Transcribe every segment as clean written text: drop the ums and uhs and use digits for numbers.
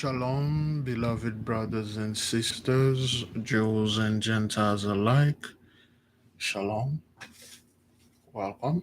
Shalom, beloved brothers and sisters, Jews and Gentiles alike. Shalom, welcome.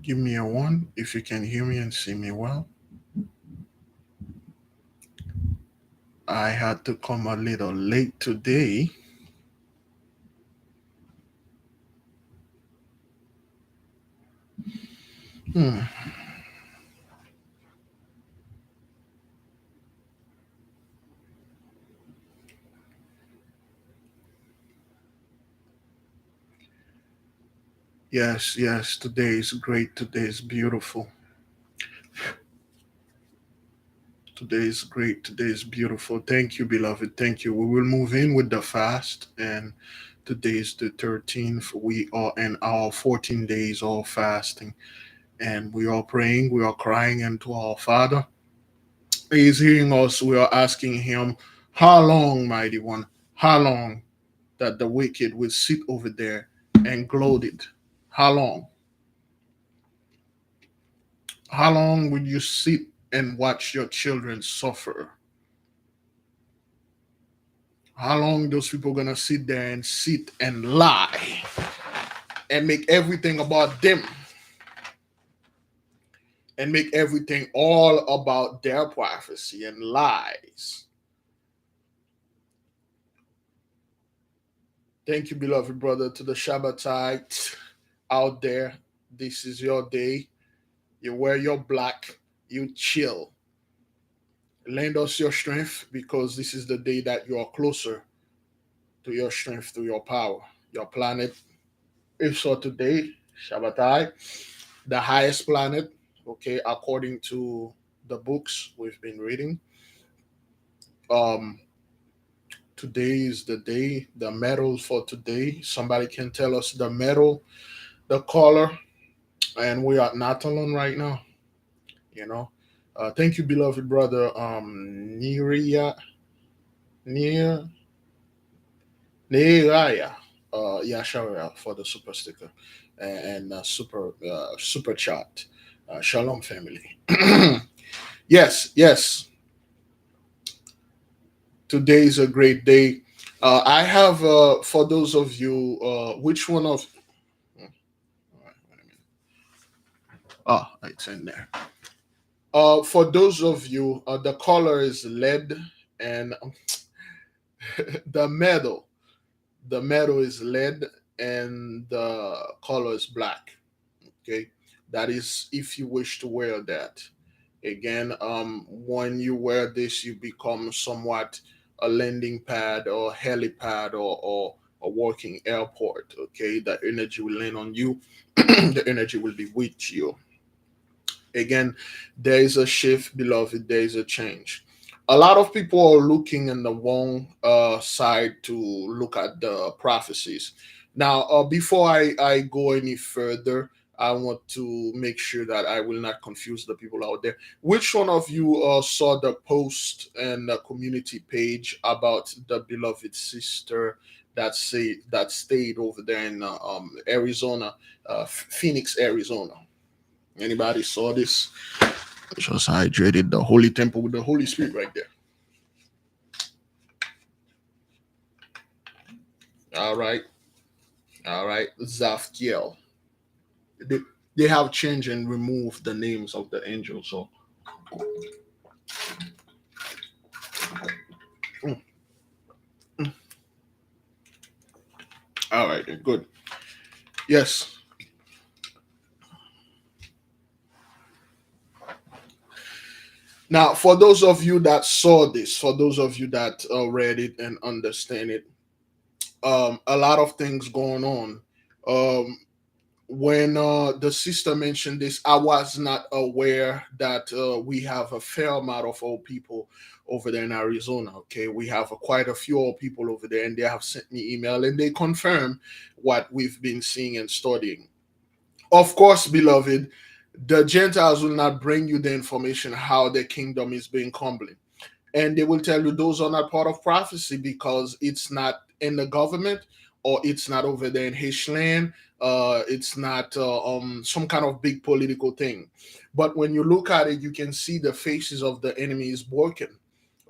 Give me a one if you can hear me and see me well. I had to come a little late today. Hmm. Yes, yes, today is great. Today is beautiful. Today is great. Today is beautiful. Thank you, beloved. Thank you. We will move in with the fast, and today is the 13th. We are in our 14 days of fasting, and we are praying, we are crying unto our Father. He is hearing us. We are asking Him, how long, mighty one? How long that the wicked will sit over there and gloated? How long? How long will you sit and watch your children suffer? How long those people gonna sit and lie and make everything about them and make everything all about their prophecy and lies? Thank you, beloved brother, to the Shabbatite out there. This is your day. You wear your black, you chill. Lend us your strength because this is the day that you are closer to your strength, to your power. Your planet is so today, Shabbatai, the highest planet, okay, according to the books we've been reading. Um, Today is the day, the metal for today. Somebody can tell us the metal, the color, and we are not alone right now. You know, thank you, beloved brother. Niria, Near, Neiraya, Yashara for the super sticker and super chat. Shalom, family. Yes, yes. Today is a great day. I have for those of you, which one of? Hmm, all right, wait a minute. Oh, it's in there. For those of you, the color is lead, and the metal. The metal is lead, and the color is black. Okay, that is if you wish to wear that. Again, when you wear this, you become somewhat a landing pad or helipad or a working airport. Okay, the energy will land on you. The energy will be with you. Again, there is a shift, beloved. There is a change. A lot of people are looking in the wrong side to look at the prophecies. Now, before I go any further, I want to make sure that I will not confuse the people out there. Which one of you saw the post and the community page about the beloved sister that stayed over there in Arizona, Phoenix, Arizona? Anybody saw this? Just hydrated the holy temple with the Holy Spirit right there. All right, all right. Zafkiel. They, they have changed and removed the names of the angels. So, mm, mm. All right, then, good. Yes. Now, for those of you that saw this, for those of you that read it and understand it, a lot of things going on. Um, when the sister mentioned this, I was not aware that we have a fair amount of old people over there in Arizona. Okay, we have quite a few old people over there, and they have sent me email and they confirm what we've been seeing and studying. Of course, beloved, The Gentiles will not bring you the information how the kingdom is being crumbling, and they will tell you those are not part of prophecy because it's not in the government, or it's not over there in his land. It's not some kind of big political thing. But when you look at it, you can see the faces of the enemy is broken.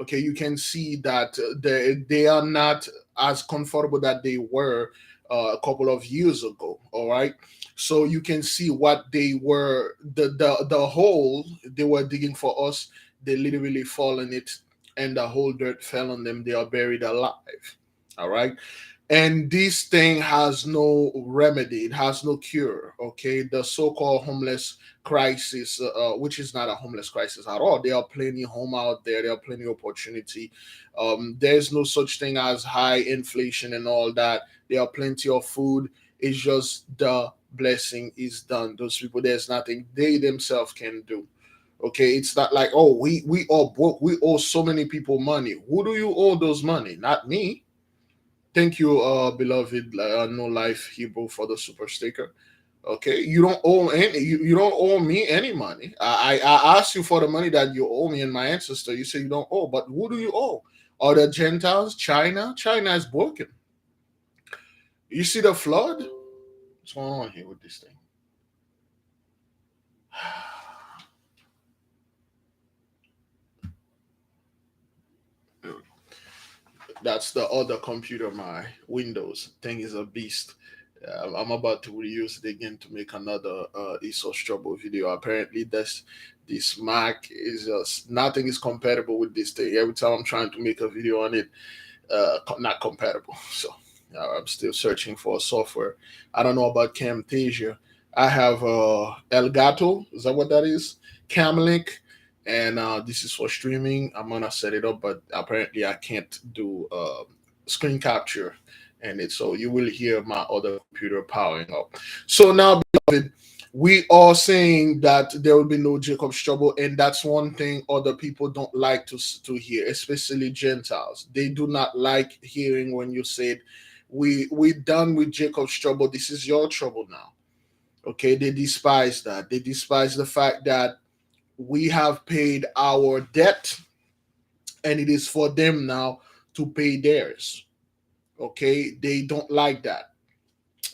Okay, you can see that they are not as comfortable that they were a couple of years ago. All right, so you can see what they were, the hole they were digging for us. They literally fall in it, and the whole dirt fell on them. They are buried alive. All right. And this thing has no remedy, it has no cure. Okay. The so called homeless crisis, which is not a homeless crisis at all. There are plenty home out there, there are plenty opportunity. There's no such thing as high inflation and all that. There are plenty of food. It's just the blessing is done. Those people, there's nothing they themselves can do. Okay, it's not like, oh, we all broke, we owe so many people money. Who do you owe those money? Not me. Thank you, beloved, No Life Hebrew, for the super sticker. Okay, you don't owe any, you don't owe me any money. I asked you for the money that you owe me and my ancestor. You say you don't owe, but who do you owe? Are the Gentiles? China is broken. You see the flood? What's going on here with this thing? That's the other computer. My Windows thing is a beast. I'm about to reuse it again to make another ESOS trouble video. Apparently, this Mac is just nothing is compatible with this thing. Every time I'm trying to make a video on it, not compatible. So I'm still searching for software. I don't know about Camtasia. I have Elgato. Is that what that is? Camlink, and this is for streaming. I'm gonna set it up, but apparently I can't do screen capture, and it so you will hear my other computer powering up. So now, beloved, we are saying that there will be no Jacob's trouble, and that's one thing other people don't like to hear, especially Gentiles. They do not like hearing when you said, "We done with Jacob's trouble. This is your trouble now." Okay, they despise that. They despise the fact that we have paid our debt, and it is for them now to pay theirs. Okay, they don't like that.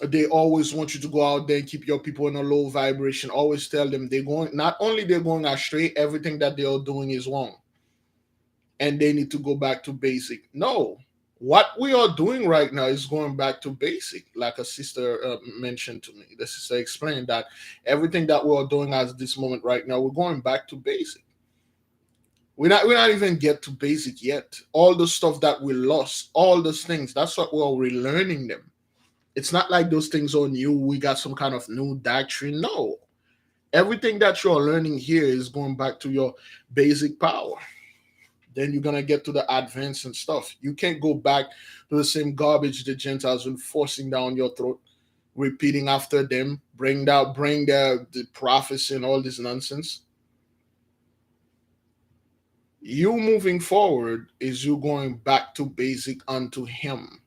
They always want you to go out there and keep your people in a low vibration. Always tell them they're going, not only they're going astray, everything that they are doing is wrong, and they need to go back to basic. No, what we are doing right now is going back to basic, like a sister mentioned to me. The sister explained that everything that we are doing at this moment right now, we're going back to basic. We're not even get to basic yet. All the stuff that we lost, all those things, that's what we're relearning them. It's not like those things are new. We got some kind of new doctrine. No. Everything that you're learning here is going back to your basic power. Then you're gonna get to the advanced and stuff. You can't go back to the same garbage the Gentiles were forcing down your throat, repeating after them, bring the prophecy and all this nonsense. You moving forward is you going back to basic unto him,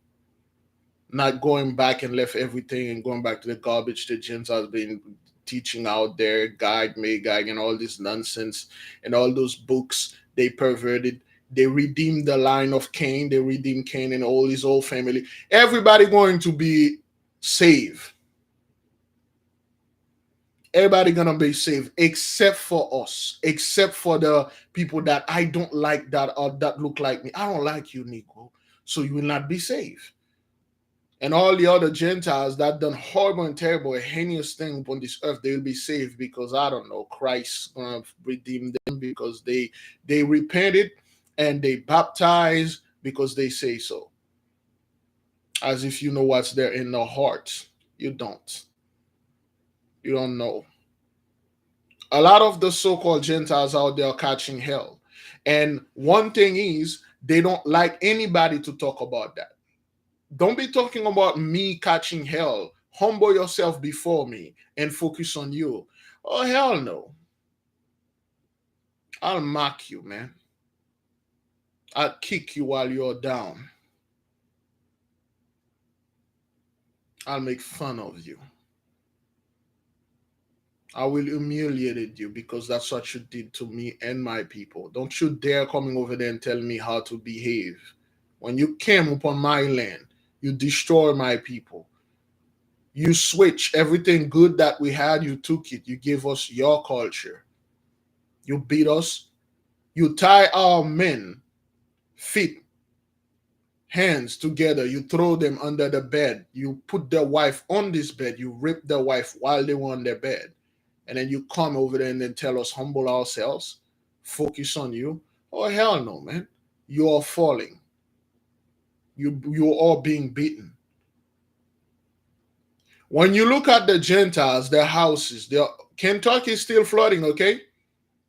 not going back and left everything and going back to the garbage the Gentiles been teaching out there, Gag, Magag, and all this nonsense, and all those books they perverted. They redeemed the line of Cain. They redeemed Cain and all his whole family. Everybody going to be saved. Everybody gonna be saved except for us, except for the people that I don't like that or that look like me. I don't like you, Nico. So you will not be saved. And all the other Gentiles that done horrible and terrible, heinous thing upon this earth, they will be saved because I don't know, Christ gonna redeem them because they repented and they baptized because they say so. As if you know what's there in their hearts. You don't. You don't know. A lot of the so-called Gentiles out there are catching hell. And one thing is they don't like anybody to talk about that. Don't be talking about me catching hell. Humble yourself before me and focus on you. Oh, hell no. I'll mock you, man. I'll kick you while you're down. I'll make fun of you. I will humiliate you because that's what you did to me and my people. Don't you dare coming over there and tell me how to behave. When you came upon my land, you destroy my people. You switch everything good that we had, you took it. You gave us your culture. You beat us. You tie our men, feet, hands together. You throw them under the bed. You put their wife on this bed. You rape their wife while they were on their bed. And then you come over there and then tell us humble ourselves, focus on you. Oh hell no, man. You are falling. You are all being beaten. When you look at the Gentiles, their houses, Kentucky is still flooding, okay?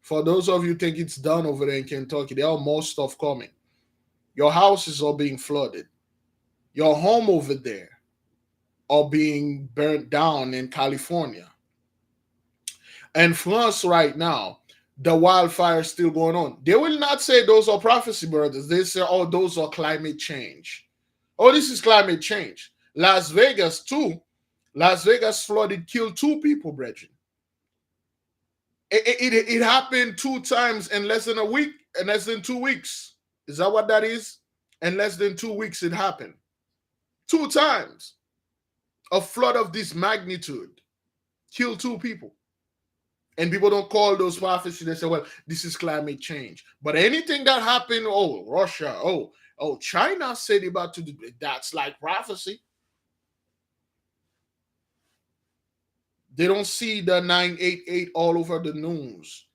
For those of you think it's done over there in Kentucky, there are more stuff coming. Your houses are being flooded. Your home over there are being burnt down in California. And France right now, the wildfire is still going on. They will not say those are prophecy, brothers. They say, oh, those are climate change. Oh, this is climate change. Las Vegas, too. Las Vegas flooded, killed 2 people, brethren. It happened 2 times in less than a week, in less than 2 weeks. Is that what that is? In less than 2 weeks, it happened. 2 times. A flood of this magnitude killed 2 people. And people don't call those prophecies. They say, well, this is climate change. But anything that happened, oh, Russia, oh, China said about to do that's like prophecy. They don't see the 988 all over the news.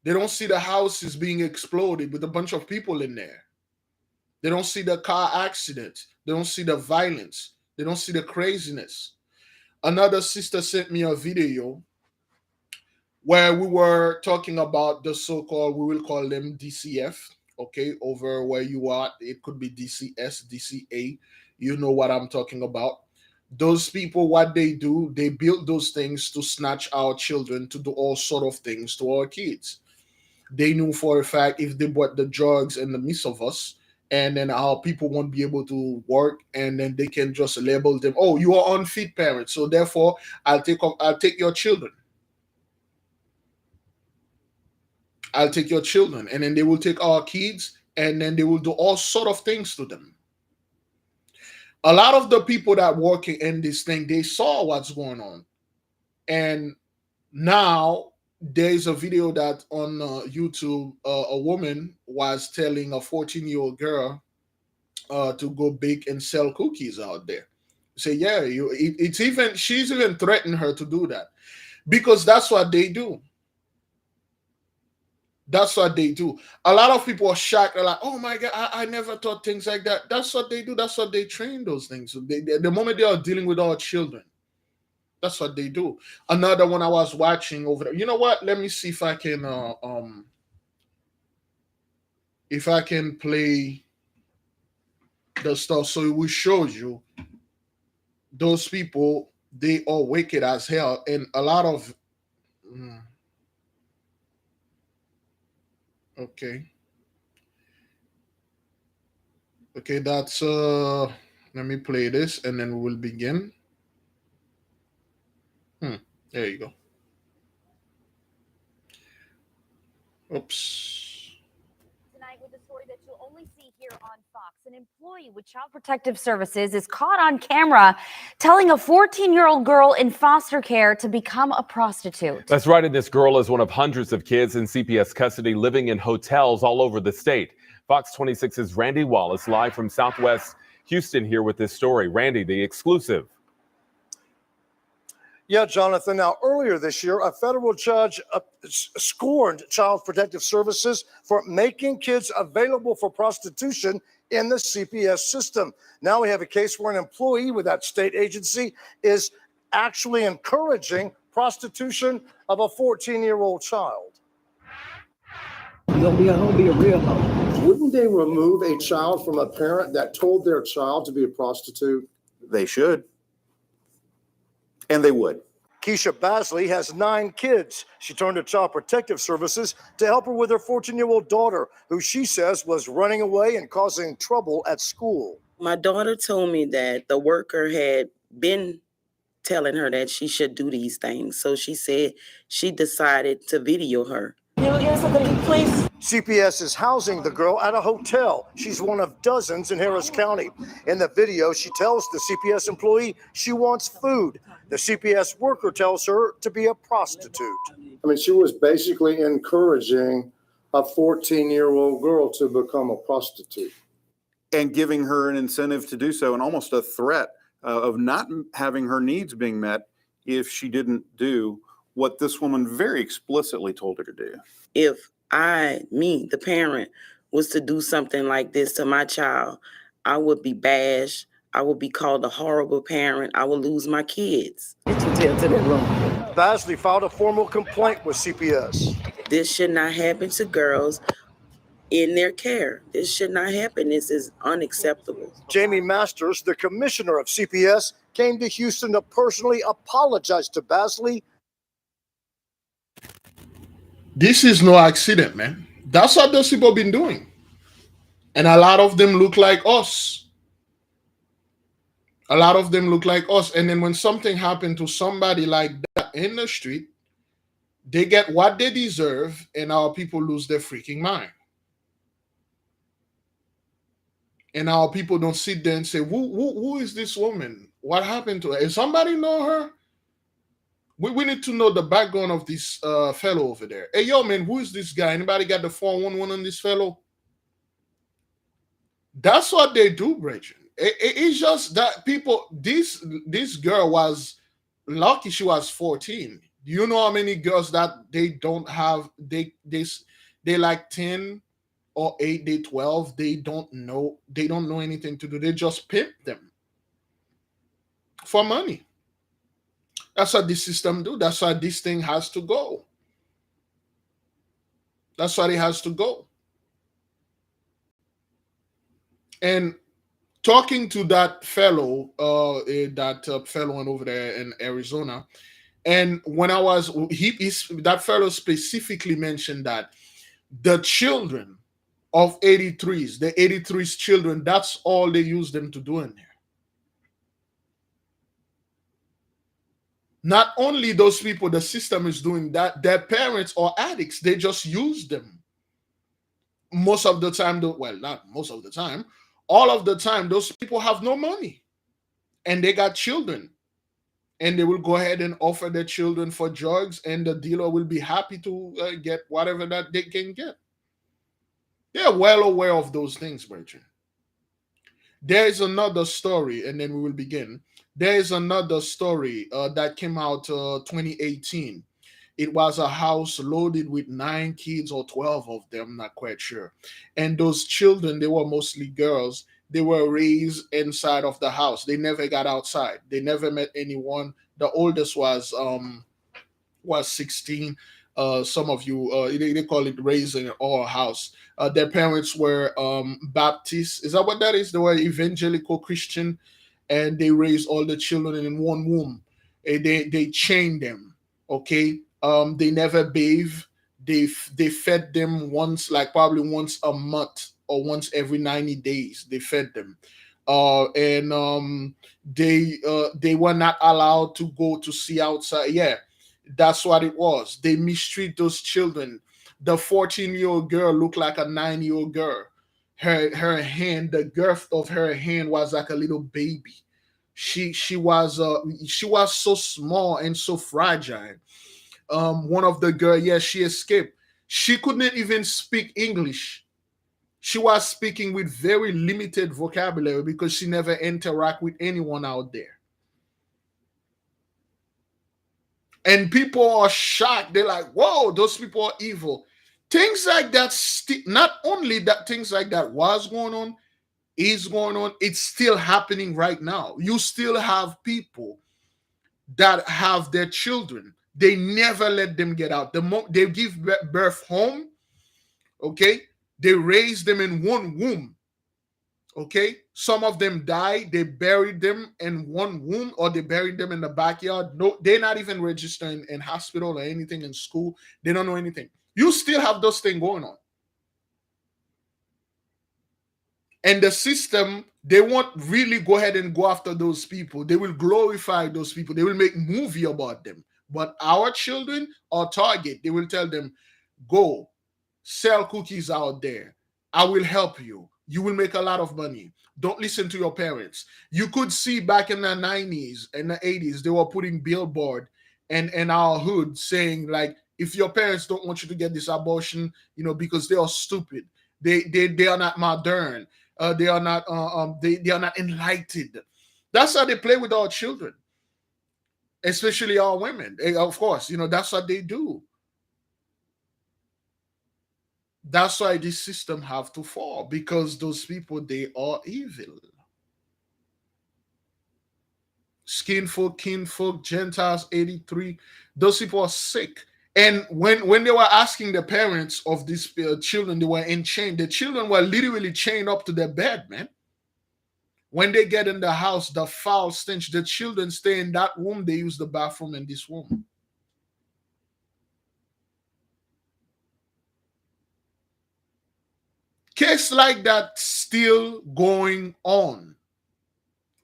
They don't see the houses being exploded with a bunch of people in there. They don't see the car accidents. They don't see the violence. They don't see the craziness. Another sister sent me a video where we were talking about the so-called, we will call them DCF, okay, over where you are. It could be DCS, DCA. You know what I'm talking about. Those people, what they do, they build those things to snatch our children, to do all sort of things to our kids. They knew for a fact if they bought the drugs in the midst of us, and then our people won't be able to work, and then they can just label them, oh, you are unfit parents, so therefore I'll take your children. I'll take your children. And then they will take our kids and then they will do all sort of things to them. A lot of the people that working in this thing, they saw what's going on. And now there's a video that on YouTube, a woman was telling a 14-year-old girl to go bake and sell cookies out there. Say, yeah, she's even threatened her to do that because that's what they do. That's what they do. A lot of people are shocked. They're like, oh my God, I never thought things like that. That's what they do. That's what they train those things. So the moment they are dealing with our children, that's what they do. Another one I was watching over there. You know what? Let me see if I can play the stuff so it will show you those people, they are wicked as hell. And a lot of okay, that's let me play this and then we will begin. There you go. Oops. Tonight with a story that you'll only see here on Fox. An employee with Child Protective Services is caught on camera telling a 14-year-old girl in foster care to become a prostitute. That's right, and this girl is one of hundreds of kids in CPS custody living in hotels all over the state. Fox 26's Randy Wallace live from Southwest Houston here with this story. Randy, the exclusive. Yeah, Jonathan. Now, earlier this year, a federal judge scorned Child Protective Services for making kids available for prostitution in the CPS system. Now we have a case where an employee with that state agency is actually encouraging prostitution of a 14-year-old child. Don't be a hoe, be a real hoe. Wouldn't they remove a child from a parent that told their child to be a prostitute? They should. And they would. Keisha Basley has 9 kids. She turned to Child Protective Services to help her with her 14-year-old daughter, who she says was running away and causing trouble at school. My daughter told me that the worker had been telling her that she should do these things. So she said she decided to video her. CPS is housing the girl at a hotel. She's one of dozens in Harris County. In the video, she tells the CPS employee she wants food. The CPS worker tells her to be a prostitute. I mean, she was basically encouraging a 14-year-old girl to become a prostitute. And giving her an incentive to do so, and almost a threat of not having her needs being met if she didn't do what this woman very explicitly told her to do. If me, the parent, was to do something like this to my child, I would be bashed. I would be called a horrible parent. I would lose my kids. Get your tail to that room. Basley filed a formal complaint with CPS. This should not happen to girls in their care. This should not happen. This is unacceptable. Jamie Masters, the commissioner of CPS, came to Houston to personally apologize to Basley. This is no accident, man. That's what those people been doing. And a lot of them look like us. A lot of them look like us. And then when something happened to somebody like that in the street, they get what they deserve, and our people lose their freaking mind. And our people don't sit there and say, who is this woman? What happened to her? Does somebody know her? We need to know the background of this fellow over there. Hey, yo, man, who is this guy? Anybody got the 411 on this fellow? That's what they do, Brethren. It's just that people, this girl was lucky she was 14. Do you know how many girls that they don't have, they like 10 or 8, they 12, they don't know anything to do. They just pimp them for money. That's what this system do. That's why this thing has to go. That's why it has to go. And talking to that fellow, fellow over there in Arizona, and when I was, that fellow specifically mentioned that the children of 83s, the 83s children, that's all they use them to do in there. Not only those people, the system is doing that, their parents are addicts. They just use them. Most of the time, well, not most of the time, all of the time, those people have no money. And they got children. And they will go ahead and offer their children for drugs, and the dealer will be happy to get whatever that they can get. They're well aware of those things, brethren. There is another story, and then we will begin. There is another story that came out 2018. It was a house loaded with 9 kids or 12 of them, not quite sure. And those children, they were mostly girls. They were raised inside of the house. They never got outside. They never met anyone. The oldest was 16. Some of you, they call it raising or house. Their parents were Baptist. Is that what that is? They were evangelical Christian, and they raised all the children in one womb. They chained them. Okay. They never bathe. They fed them once, like probably once a month or once every 90 days. They fed them. They were not allowed to go to see outside. Yeah, that's what it was. They mistreat those children. The 14-year-old girl looked like a 9-year-old girl. Her hand, the girth of her hand was like a little baby. She was so small and so fragile. One of the girl, yes, she escaped. She couldn't even speak English. She was speaking with very limited vocabulary because she never interact with anyone out there. And people are shocked. They're like, whoa, those people are evil. Things like that, not only that things like that was going on, is going on, it's still happening right now. You still have people that have their children. They never let them get out. They give birth home, okay? They raise them in one womb, okay? Some of them die. They buried them in one womb, or they buried them in the backyard. No, they're not even registered in hospital or anything, in school. They don't know anything. You still have those things going on. And the system, they won't really go ahead and go after those people. They will glorify those people. They will make movie about them. But our children are target. They will tell them, go sell cookies out there. I will help you. You will make a lot of money. Don't listen to your parents. You could see back in the 90s and the 80s, they were putting billboard in our hood saying, like, if your parents don't want you to get this abortion, because they are stupid. They are not modern. They are not they are not enlightened. That's how they play with our children, especially our women. Of course, that's what they do. That's why this system have to fall, because those people, they are evil. Skinfolk, kinfolk, Gentiles, 83. Those people are sick. And when they were asking the parents of these children, they were in chain. The children were literally chained up to their bed, man. When they get in the house, the foul stench, the children stay in that room. They use the bathroom in this room. Case like that still going on.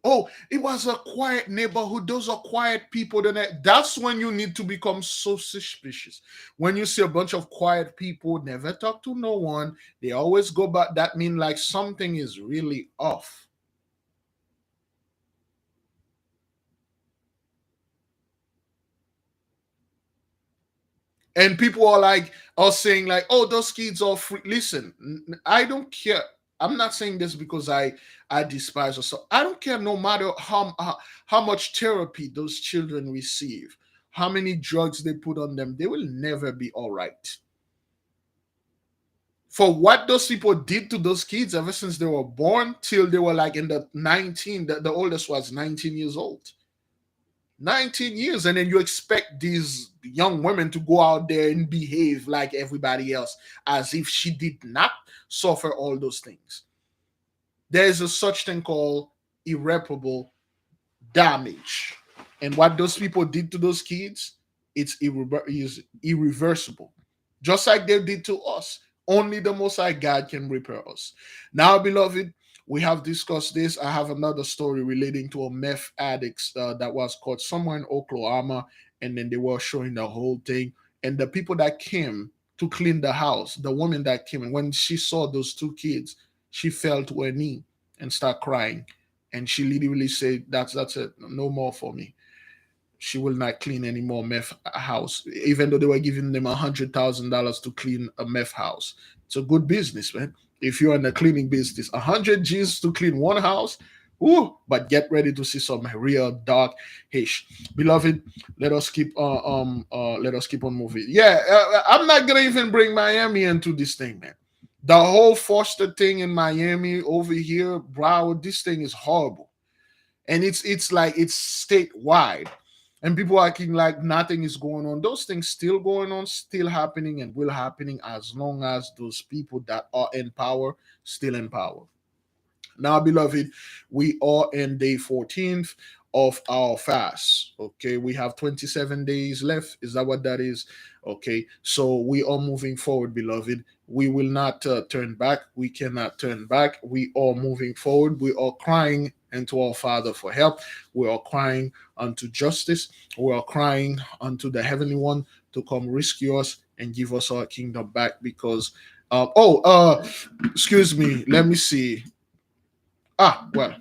Oh, it was a quiet neighborhood. Those are quiet people. That's when you need to become so suspicious. When you see a bunch of quiet people, never talk to no one, they always go back, that means like something is really off. And people are saying like, oh, those kids are free. Listen, I don't care. I'm not saying this because I despise or so. I don't care, no matter how much therapy those children receive, how many drugs they put on them, they will never be all right. For what those people did to those kids ever since they were born till they were like in the 19, the oldest was 19 years old. 19 years, and then you expect these young women to go out there and behave like everybody else, as if she did not suffer all those things. There is a such thing called irreparable damage, and what those people did to those kids, it's is irreversible, just like they did to us. Only the Most High God can repair us. Now, beloved, we have discussed this. I have another story relating to a meth addict that was caught somewhere in Oklahoma, and then they were showing the whole thing. And the people that came to clean the house, the woman that came, and when she saw those two kids, she fell to her knee and started crying. And she literally said, "That's it, no more for me." She will not clean any more meth house, even though they were giving them $100,000 to clean a meth house. It's a good business, man. If you're in the cleaning business, 100 G's to clean one house. Ooh, but get ready to see some real dark hish. Beloved, let us keep on moving. Yeah, I'm not gonna even bring Miami into this thing, man. The whole Foster thing in Miami over here, Broward, this thing is horrible. And it's like it's statewide. And people acting like nothing is going on. Those things still going on, still happening, and will happening as long as those people that are in power still in power. Now, beloved, we are in day 14th of our fast. Okay, we have 27 days left. Is that what that is? Okay, so we are moving forward, beloved. We will not turn back. We cannot turn back. We are moving forward. We are crying unto our Father for help. We are crying unto justice. We are crying unto the Heavenly One to come rescue us and give us our kingdom back. Because, excuse me. Let me see. Well,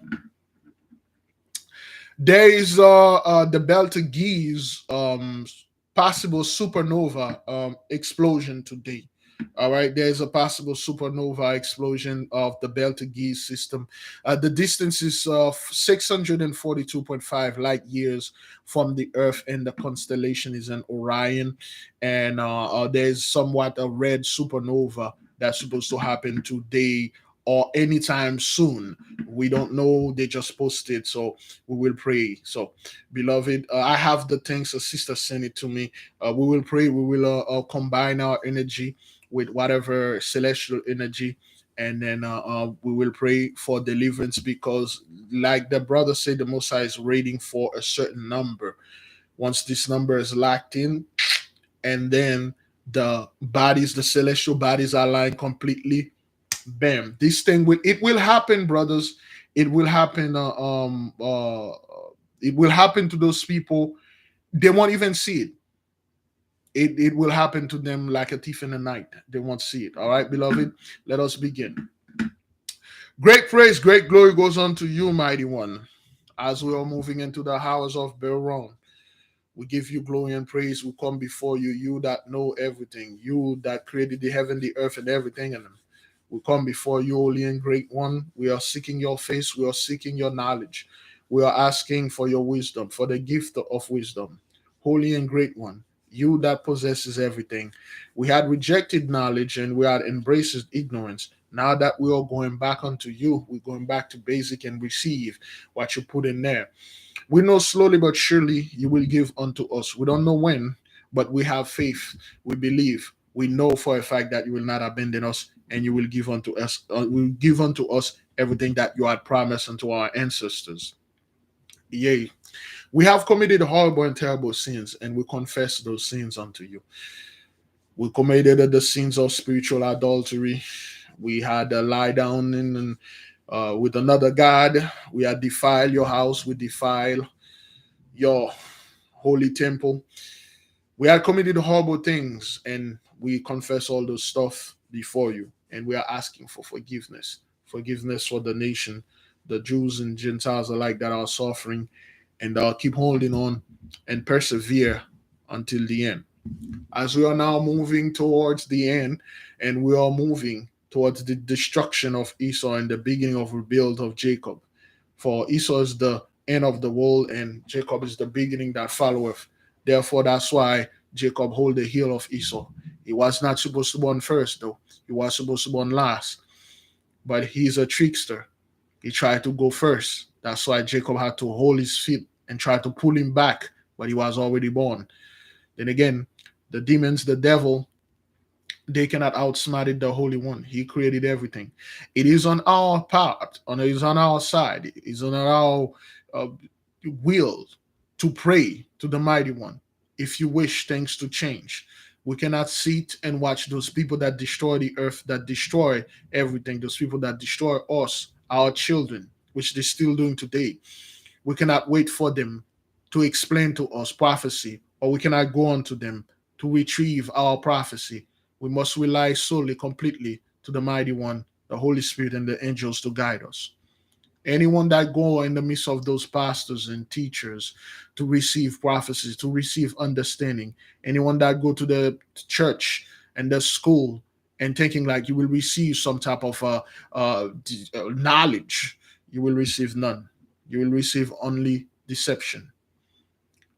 there is the Betelgeuse possible supernova explosion today. All right, there's a possible supernova explosion of the Betelgeuse system. The distance is 642.5 light years from the Earth, and the constellation is in Orion. And there's somewhat a red supernova that's supposed to happen today or anytime soon. We don't know. They just posted, so we will pray. So, beloved, I have the things. A sister sent it to me. We will pray. We will combine our energy with whatever celestial energy, and then we will pray for deliverance, because, like the brother said, the Most High is waiting for a certain number. Once this number is locked in, and then the celestial bodies are aligned completely, Bam. This thing will happen, brothers. It will happen. It will happen to those people. They won't even see it. It will happen to them like a thief in the night. They won't see it. All right, beloved. Let us begin. Great praise, great glory goes unto you, mighty one. As we are moving into the hours of Beron, we give you glory and praise. We come before you, you that know everything, you that created the heaven, the earth, and everything in them. We come before you, holy and great one. We are seeking your face. We are seeking your knowledge. We are asking for your wisdom, for the gift of wisdom. Holy and great one, you that possesses everything. We had rejected knowledge and we had embraced ignorance. Now that we are going back unto you, we're going back to basic and receive what you put in there. We know slowly but surely you will give unto us. We don't know when, but we have faith. We believe. We know for a fact that you will not abandon us and you will give unto us. Will give unto us everything that you had promised unto our ancestors. Yea. We have committed horrible and terrible sins, and we confess those sins unto you. We committed the sins of spiritual adultery. We had lie down with another god. We had defiled your house. We defiled your holy temple. We had committed horrible things, and we confess all those stuff before you. And we are asking for forgiveness. Forgiveness for the nation, the Jews and Gentiles alike that are suffering, and keep holding on and persevere until the end. As we are now moving towards the end, and we are moving towards the destruction of Esau and the beginning of rebuild of Jacob. For Esau is the end of the world, and Jacob is the beginning that followeth. Therefore, that's why Jacob hold the heel of Esau. He was not supposed to be born first, though. He was supposed to be born last. But he's a trickster. He tried to go first. That's why Jacob had to hold his feet and try to pull him back, but he was already born. Then again, the demons, the devil, they cannot outsmart the Holy One. He created everything. It is on our part, it is on our side, it is on our will to pray to the Mighty One if you wish things to change. We cannot sit and watch those people that destroy the earth, that destroy everything, those people that destroy us, our children, which they're still doing today. We cannot wait for them to explain to us prophecy, or we cannot go on to them to retrieve our prophecy. We must rely solely, completely to the Mighty One, the Holy Spirit, and the angels to guide us. Anyone that go in the midst of those pastors and teachers to receive prophecies, to receive understanding, anyone that go to the church and the school and thinking like you will receive some type of knowledge, you will receive none. You will receive only deception.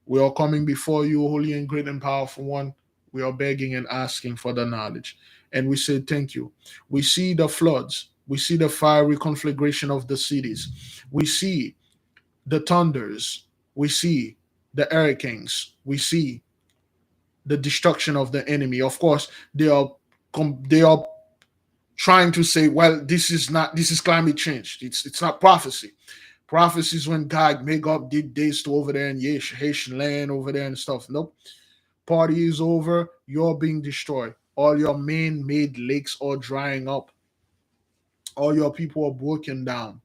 We are coming before you, holy and great and powerful one. We are begging and asking for the knowledge. And we say thank you. We see the floods. We see the fiery conflagration of the cities. We see the thunders. We see the hurricanes. We see the destruction of the enemy. Of course, they are trying to say, well, this is climate change. It's not prophecy. Prophecy is when God make up did this to over there in Haitian land over there and stuff. Nope. Party is over. You're being destroyed. All your man-made lakes are drying up. All your people are broken down.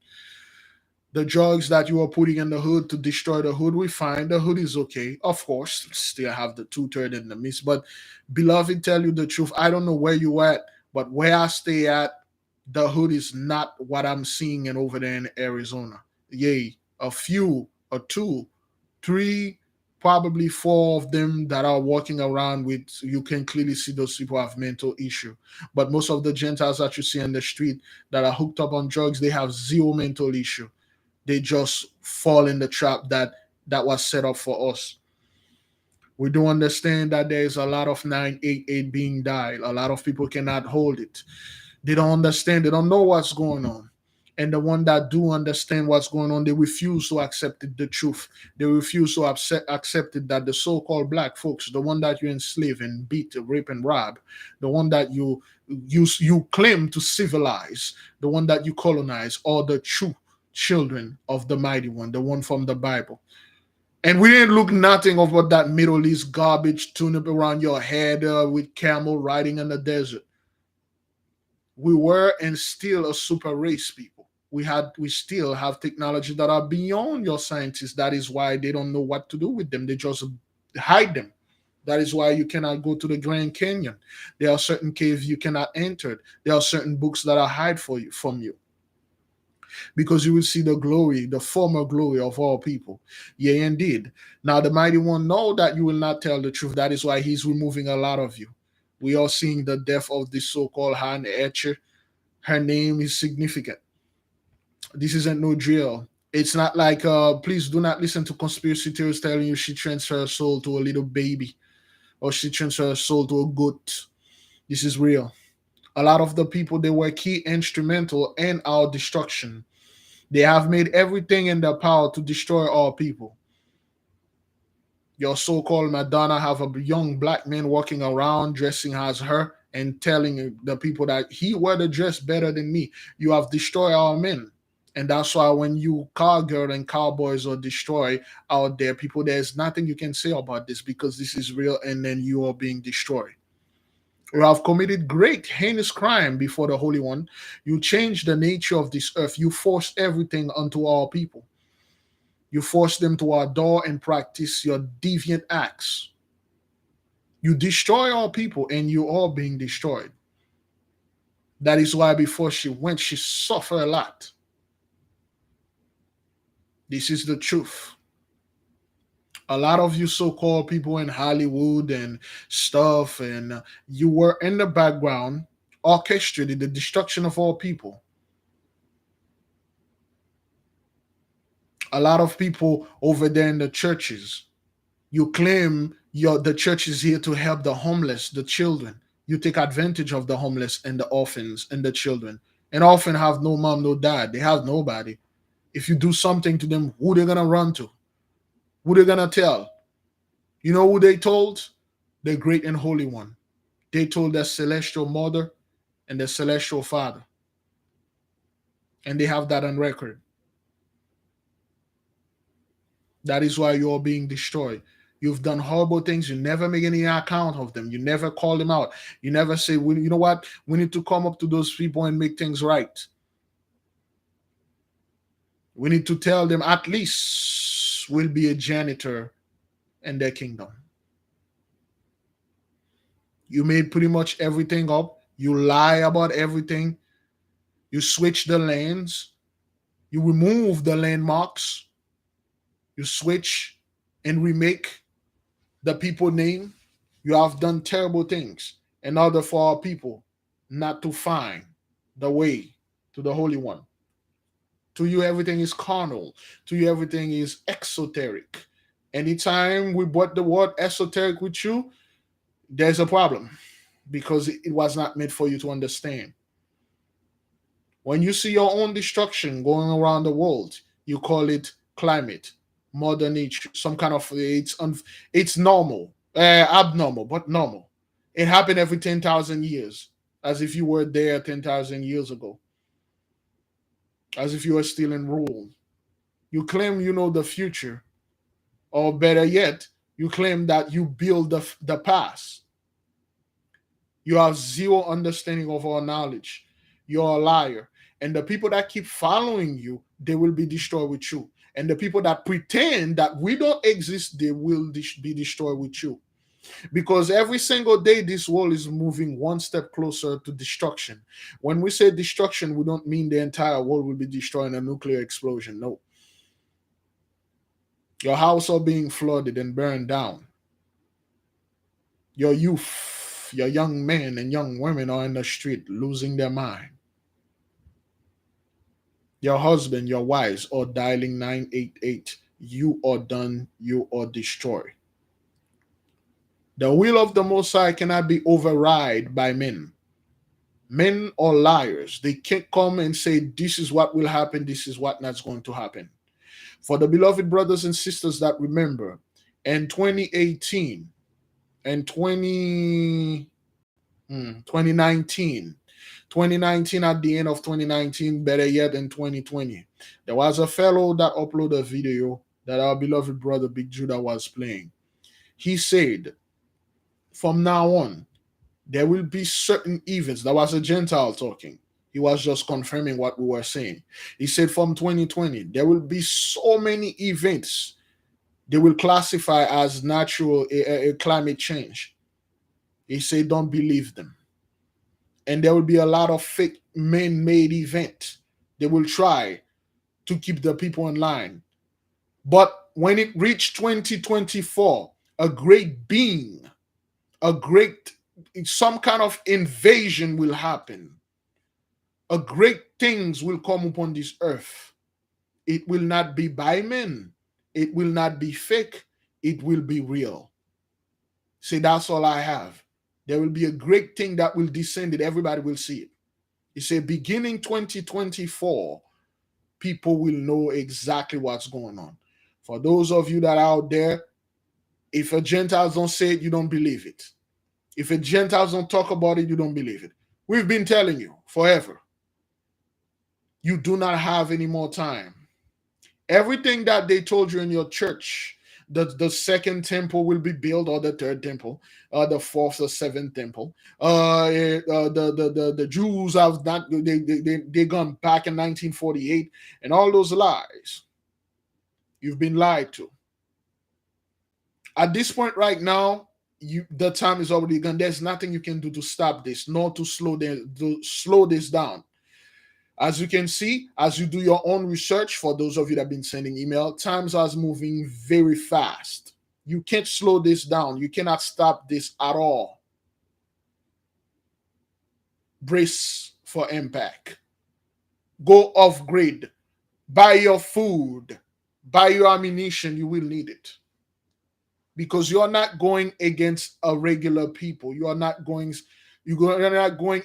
The drugs that you are putting in the hood to destroy the hood, we find the hood is okay. Of course, still have the 2/3 in the midst. But beloved, tell you the truth. I don't know where you at, but where I stay at, the hood is not what I'm seeing in over there in Arizona. Yay, a few, or two, three, probably four of them that are walking around with, you can clearly see those people have mental issue. But most of the Gentiles that you see in the street that are hooked up on drugs, they have zero mental issue. They just fall in the trap that was set up for us. We do understand that there is a lot of 988 being died. A lot of people cannot hold it. They don't understand. They don't know what's going on. And the one that do understand what's going on, they refuse to accept the truth. They refuse to accept it that the so-called black folks, the one that you enslave and beat, rape and rob, the one that you claim to civilize, the one that you colonize, are the true children of the Mighty One, the one from the Bible. And we didn't look nothing of what that Middle East garbage turnip around your head with camel riding in the desert. We were and still a super race people. We still have technology that are beyond your scientists. That is why they don't know what to do with them. They just hide them. That is why you cannot go to the Grand Canyon. There are certain caves you cannot enter. There are certain books that are hide for you from you, because you will see the glory, the former glory of all people. Yea, indeed. Now the mighty one know that you will not tell the truth. That is why he's removing a lot of you. We are seeing the death of this so-called Han Etcher. Her name is significant. This isn't no drill. It's not like please do not listen to conspiracy theories telling you she transferred her soul to a little baby or she transferred her soul to a goat. This is real. A lot of the people, they were key instrumental in our destruction. They have made everything in their power to destroy our people. Your so-called Madonna have a young black man walking around dressing as her and telling the people that he wear the dress better than me. You have destroyed our men. And that's why when you cowgirl and cowboys are destroyed out there, people, there's nothing you can say about this because this is real and then you are being destroyed. You have committed great heinous crime before the Holy One. You changed the nature of this earth. You forced everything onto our people. You forced them to adore and practice your deviant acts. You destroy our people and you are being destroyed. That is why before she went, she suffered a lot. This is the truth. A lot of you so-called people in Hollywood and stuff, and you were in the background orchestrating the destruction of all people. A lot of people over there in the churches, you claim the church is here to help the homeless, the children. You take advantage of the homeless and the orphans and the children. And often have no mom, no dad. They have nobody. If you do something to them, who they gonna run to? Who they gonna tell? You know who they told? The great and holy one. They told their celestial mother and their celestial father. And they have that on record. That is why you're being destroyed. You've done horrible things. You never make any account of them. You never call them out. You never say, you know what? We need to come up to those people and make things right. We need to tell them at least we'll be a janitor in their kingdom. You made pretty much everything up. You lie about everything. You switch the lands. You remove the landmarks. You switch and remake the people name. You have done terrible things in order for our people not to find the way to the Holy One. To you, everything is carnal. To you, everything is exoteric. Anytime we brought the word esoteric with you, there's a problem because it was not meant for you to understand. When you see your own destruction going around the world, you call it climate, mother nature, some kind of it's normal, abnormal, but normal. It happened every 10,000 years, as if you were there 10,000 years ago, as if you were still in rule. You claim you know the future, or better yet, you claim that you build the past. You have zero understanding of our knowledge. You're a liar. And the people that keep following you, they will be destroyed with you. And the people that pretend that we don't exist, they will be destroyed with you. Because every single day, this world is moving one step closer to destruction. When we say destruction, we don't mean the entire world will be destroyed in a nuclear explosion. No. Your house are being flooded and burned down. Your youth, your young men and young women are in the street losing their mind. Your husband, your wives are dialing 988. You are done. You are destroyed. The will of the Most High cannot be override by men. Men are liars. They can't come and say, this is what will happen, this is what not going to happen. For the beloved brothers and sisters that remember, in 2018 and 2019, at the end of 2019, better yet in 2020, there was a fellow that uploaded a video that our beloved brother Big Judah was playing. He said, from now on, There will be certain events. That was a Gentile talking. He was just confirming what we were saying. He said from 2020, there will be so many events they will classify as natural climate change. He said, don't believe them. And there will be a lot of fake man-made events. They will try to keep the people in line. But when it reached 2024, a great being, some kind of invasion will happen. A great things will come upon this earth. It will not be by men. It will not be fake. It will be real. See, that's all I have. There will be a great thing that will descend and everybody will see it. He said, beginning 2024, people will know exactly what's going on. For those of you that are out there, if a Gentiles don't say it, you don't believe it. If a Gentiles don't talk about it, you don't believe it. We've been telling you forever. You do not have any more time. Everything that they told you in your church, the second temple will be built, or the third temple, the fourth or seventh temple. The Jews have not, they gone back in 1948, and all those lies. You've been lied to. At this point right now, the time is already gone. There's nothing you can do to stop this, nor to slow this down. As you can see, as you do your own research, for those of you that have been sending email, times are moving very fast. You can't slow this down. You cannot stop this at all. Brace for impact. Go off grid. Buy your food. Buy your ammunition. You will need it. Because you're not going against a regular people. You're not going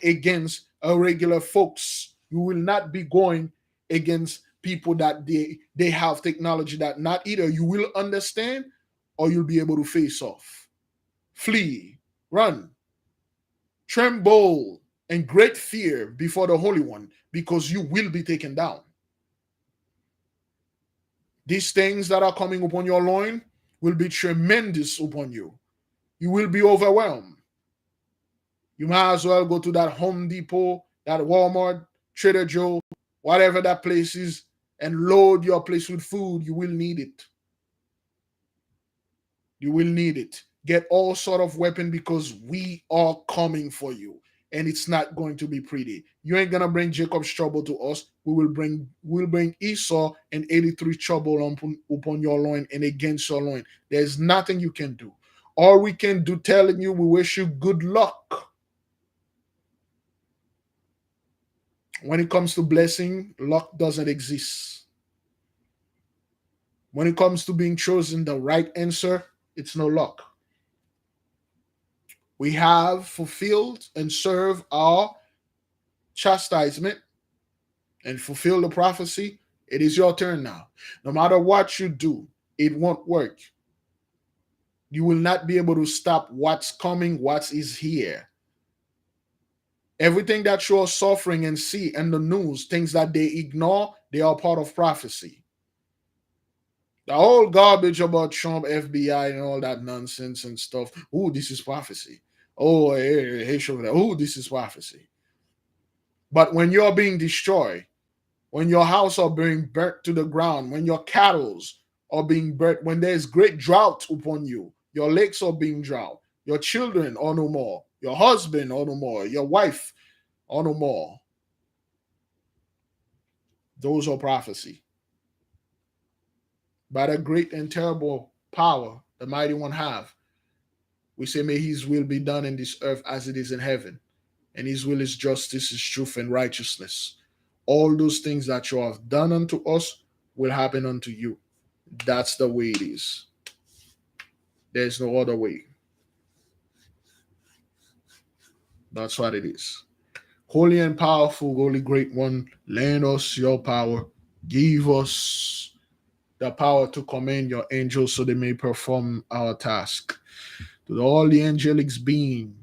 against a regular folks. You will not be going against people that they have technology that not either you will understand or you'll be able to face off. Flee, run, tremble, and great fear before the Holy One, because you will be taken down. These things that are coming upon your loin will be tremendous upon you. You will be overwhelmed. You might as well go to that Home Depot, that Walmart, Trader Joe, whatever that place is, and load your place with food. You will need it. You will need it. Get all sort of weapon, because we are coming for you, and it's not going to be pretty. You ain't gonna bring Jacob's trouble to us. We'll bring Esau and 83 trouble upon your loin and against your loin. There's nothing you can do. All we can do, telling you, we wish you good luck. When it comes to blessing, luck doesn't exist. When it comes to being chosen the right answer, it's no luck. We have fulfilled and served our chastisement and fulfilled the prophecy. It is your turn now. No matter what you do, it won't work. You will not be able to stop what's coming, what is here. Everything that you're suffering and see in the news, things that they ignore, they are part of prophecy. The whole garbage about Trump, FBI, and all that nonsense and stuff. Oh, this is prophecy. Oh, hey, oh, this is prophecy. But when you're being destroyed, when your house are being burnt to the ground, when your cattle are being burnt, when there's great drought upon you, your lakes are being drowned, your children are no more, your husband are no more, your wife are no more. Those are prophecy. By the great and terrible power the mighty one have, we say, may his will be done in this earth as it is in heaven. And his will is justice, is truth, and righteousness. All those things that you have done unto us will happen unto you. That's the way it is. There's no other way. That's what it is. Holy and powerful, holy great one, lend us your power. Give us the power to command your angels so they may perform our task. To all the angelic being,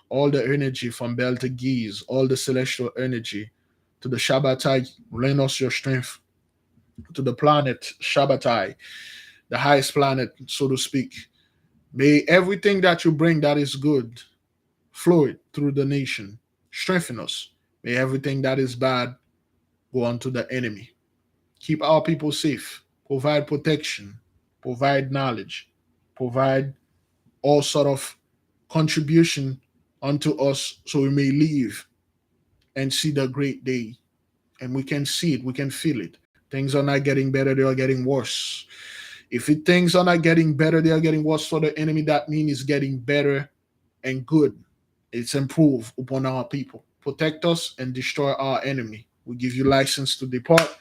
all the energy from Bel to Giz, all the celestial energy, to the Shabbatai, lend us your strength. To the planet Shabbatai, the highest planet, so to speak. May everything that you bring that is good fluid through the nation. Strengthen us. May everything that is bad go on to the enemy. Keep our people safe. Provide protection. Provide knowledge. Provide all sort of contribution unto us so we may live and see the great day. And we can see it, we can feel it. Things are not getting better, they are getting worse. Things are not getting better, they are getting worse for the enemy. That means it's getting better and good. It's improved upon our people. Protect us and destroy our enemy. We give you license to depart.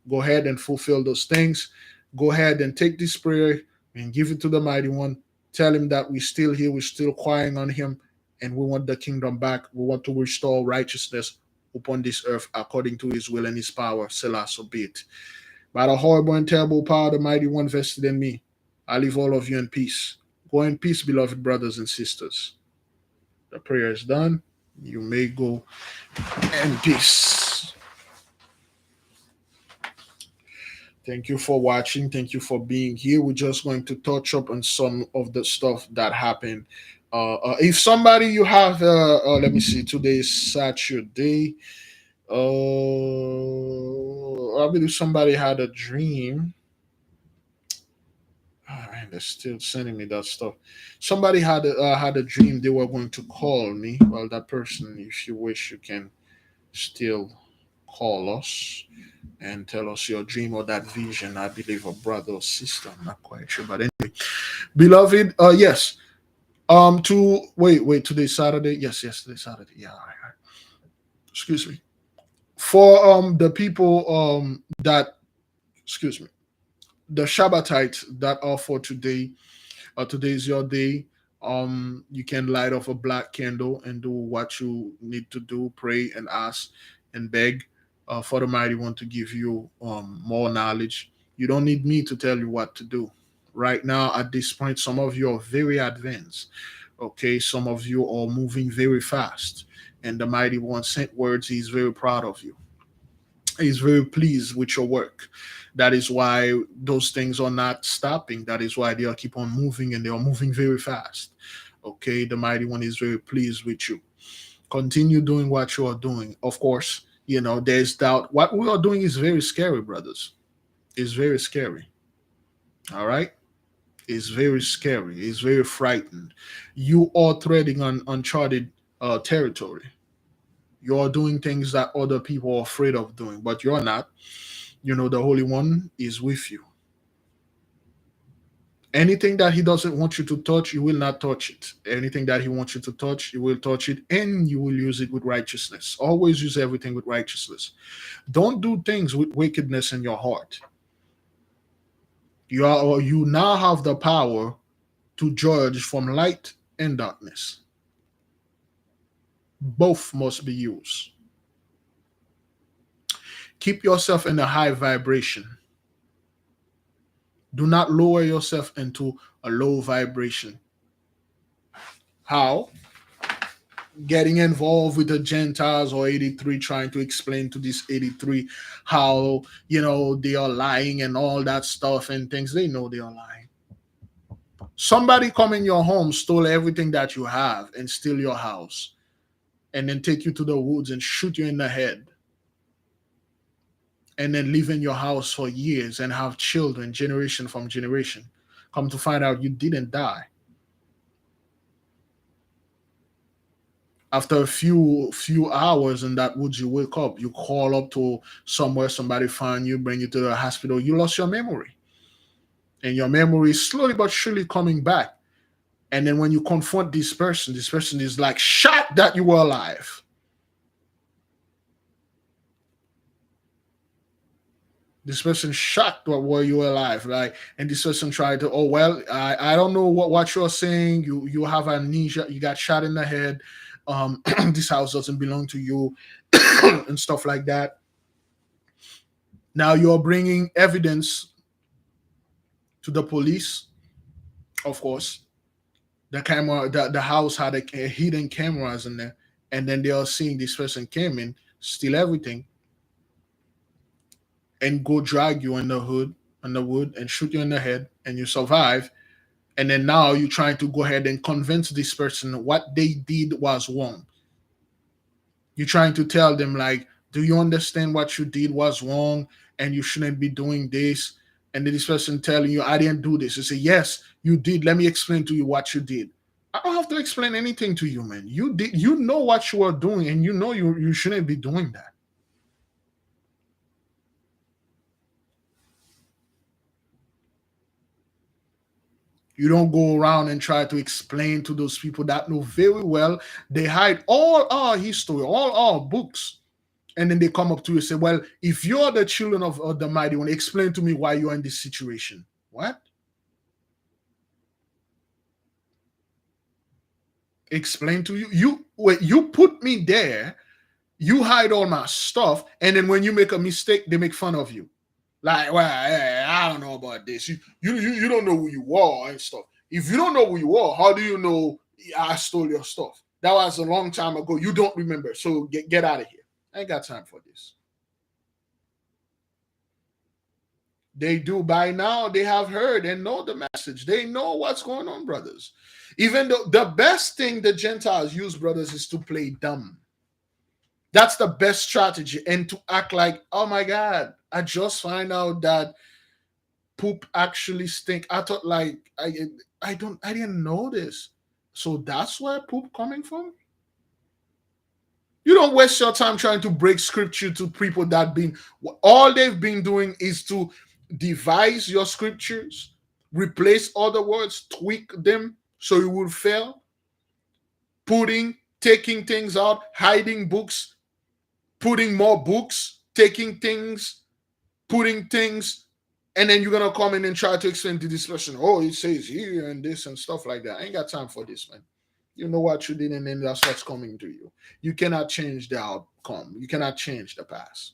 Go ahead and fulfill those things. Go ahead and take this prayer and give it to the mighty one. Tell him that we're still here, we're still crying on him, and we want the kingdom back. We want to restore righteousness upon this earth according to his will and his power. Selah, so be it. By the horrible and terrible power of the mighty one vested in me, I leave all of you in peace. Go in peace, beloved brothers and sisters. The prayer is done. You may go in peace. Thank you for watching. Thank you for being here. We're just going to touch up on some of the stuff that happened. If somebody you have, let me see, today is Saturday. I believe somebody had a dream. Oh, man, they're still sending me that stuff. Somebody had a dream they were going to call me. Well, that person, if you wish, you can still call us and tell us your dream or that vision. I believe a brother or sister. I'm not quite sure, but anyway, beloved. Yes. To wait. Today's Saturday. Yes, today's Saturday. Yeah. All right. Excuse me. For the people that, excuse me, the Shabbatites that are for today. Today is your day. You can light off a black candle and do what you need to do. Pray and ask and beg for the mighty one to give you more knowledge. You don't need me to tell you what to do. Right now, at this point, some of you are very advanced. Okay, some of you are moving very fast, and the mighty one sent words. He's very proud of you. He's very pleased with your work. That is why those things are not stopping. That is why they are keep on moving, and they are moving very fast. Okay, the mighty one is very pleased with you. Continue doing what you are doing. Of course, there's doubt. What we are doing is very scary, brothers. It's very scary. All right. It's very scary. It's very frightening. You are treading on uncharted territory. You are doing things that other people are afraid of doing, but you're not. The Holy One is with you. Anything that He doesn't want you to touch, you will not touch it. Anything that He wants you to touch, you will touch it, and you will use it with righteousness. Always use everything with righteousness. Don't do things with wickedness in your heart. You now have the power to judge from light and darkness. Both must be used. Keep yourself in a high vibration. Do not lower yourself into a low vibration. How? Getting involved with the Gentiles or 83, trying to explain to this 83 how, they are lying and all that stuff and things. They know they are lying. Somebody come in your home, stole everything that you have and steal your house, and then take you to the woods and shoot you in the head, and then live in your house for years and have children generation from generation. Come to find out you didn't die. After a few hours in that woods, you wake up, you call up to somewhere, somebody find you, bring you to the hospital, you lost your memory. And your memory is slowly but surely coming back. And then when you confront this person is like shocked that you were alive. This person shocked that were you alive, right? And this person tried to, oh well, I don't know what you're saying. You have amnesia. You got shot in the head. This house doesn't belong to you, and stuff like that. Now you're bringing evidence to the police. Of course, the house had a hidden cameras in there, and then they are seeing this person came in, steal everything, and go drag you in the wood and shoot you in the head, and you survive. And then now you're trying to go ahead and convince this person what they did was wrong. You're trying to tell them, like, do you understand what you did was wrong and you shouldn't be doing this? And then this person telling you, I didn't do this. You say, yes, you did. Let me explain to you what you did. I don't have to explain anything to you, man. You did. You know what you are doing, and you know you shouldn't be doing that. You don't go around and try to explain to those people that know very well. They hide all our history, all our books. And then they come up to you and say, well, if you're the children of the mighty one, explain to me why you're in this situation. What? Explain to you. You put me there, you hide all my stuff, and then when you make a mistake, they make fun of you. Like, well, I don't know about this. You don't know who you are and stuff. If you don't know who you are, how do you know I stole your stuff? That was a long time ago. You don't remember. So get out of here. I ain't got time for this. They do by now. They have heard and know the message. They know what's going on, brothers. Even though the best thing the Gentiles use, brothers, is to play dumb. That's the best strategy. And to act like, oh my God, I just find out that poop actually stink. I thought, like, I didn't know this. So that's where poop coming from? You don't waste your time trying to break scripture to people that all they've been doing is to devise your scriptures, replace other words, tweak them so you will fail, taking things out, hiding books, putting more books, taking things, putting things, and then you're going to come in and try to explain to this person, oh, it says here and this and stuff like that. I ain't got time for this, man. You know what you did, and then that's what's coming to you. You cannot change the outcome. You cannot change the past.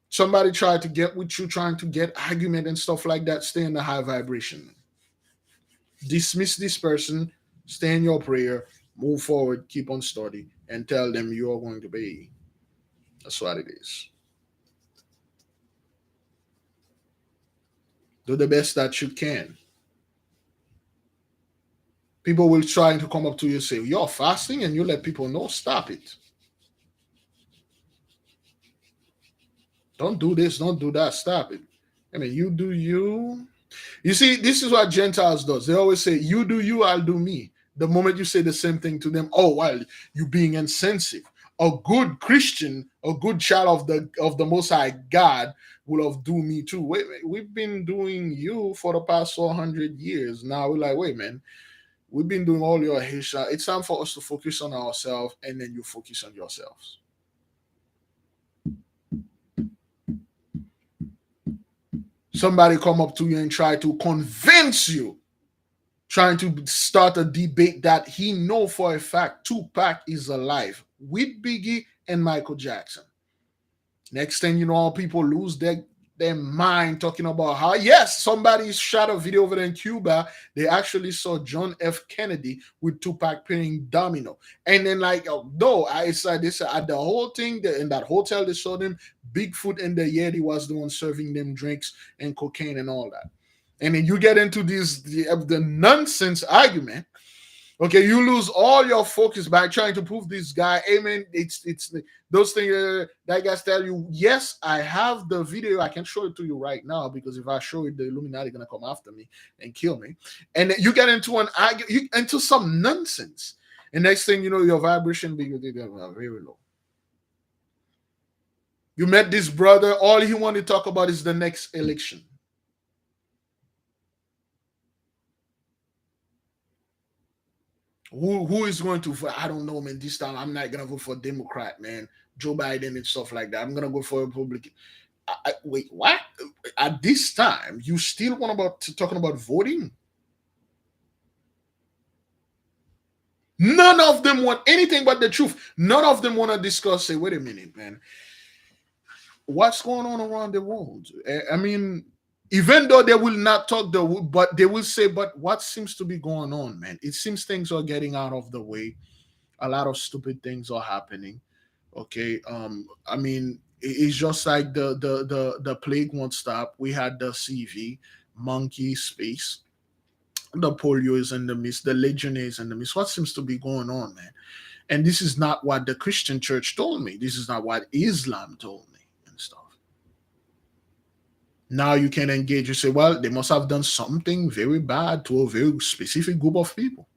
Somebody tried to get with you, trying to get argument and stuff like that. Stay in the high vibration. Dismiss this person. Stay in your prayer. Move forward. Keep on studying. And tell them you are going to be. That's what it is. Do the best that you can. People will try to come up to you and say, you're fasting, and you let people know, stop it. Don't do this, don't do that, stop it. I mean, you do you. You see, this is what Gentiles does. They always say, you do you, I'll do me. The moment you say the same thing to them, oh, well, you being insensitive. A good Christian, a good child of the Most High God will have do me too. Wait, we've been doing you for the past 400 years. Now we're like, wait, man, we've been doing all your Haitian. It's time for us to focus on ourselves, and then you focus on yourselves. Somebody come up to you and try to convince you, trying to start a debate that he know for a fact Tupac is alive with Biggie and Michael Jackson. Next thing you know, people lose their mind talking about how, yes, somebody shot a video over there in Cuba. They actually saw John F. Kennedy with Tupac playing domino. And then, like, no, I said this at the whole thing in that hotel, they saw them, Bigfoot and the Yeti was the one serving them drinks and cocaine and all that. And then you get into the nonsense argument. Okay, you lose all your focus by trying to prove this guy. Amen. It's those things that guys tell you. Yes, I have the video. I can show it to you right now, because if I show it, the Illuminati gonna come after me and kill me. And you get into an argument, into some nonsense. And next thing you know, your vibration becomes very low. You met this brother. All he wanted to talk about is the next election. Who is going to vote? I don't know, man. This time I'm not gonna vote for Democrat, man. Joe Biden and stuff like that. I'm gonna go for Republican. Wait, what? At this time, you still want talking about voting? None of them want anything but the truth. None of them want to discuss. Say, wait a minute, man. What's going on around the world? I mean, even though they will not talk, but they will say, but what seems to be going on, man? It seems things are getting out of the way. A lot of stupid things are happening. Okay. I mean, it's just like the plague won't stop. We had the CV, monkey, space. The polio is in the midst, the legionnaire is in the midst. What seems to be going on, man? And this is not what the Christian church told me. This is not what Islam told me and stuff. Now you can engage. You say, well, they must have done something very bad to a very specific group of people.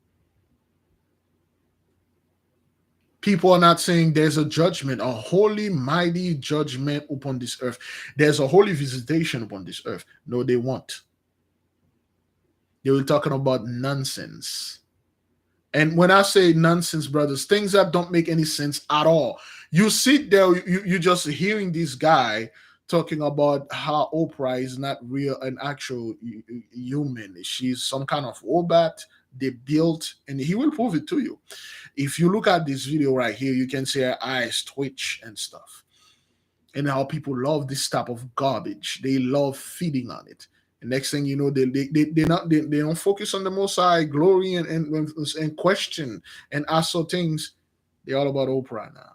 People are not saying there's a judgment, a holy, mighty judgment upon this earth. There's a holy visitation upon this earth. No, they won't. They were talking about nonsense. And when I say nonsense, brothers, things that don't make any sense at all. You sit there, you just hearing this guy talking about how Oprah is not real, an actual human. She's some kind of robot they built, and he will prove it to you. If you look at this video right here, you can see her eyes twitch and stuff. And how people love this type of garbage. They love feeding on it. And next thing you know, they don't focus on the Most High glory and question and ask for things. They're all about Oprah now.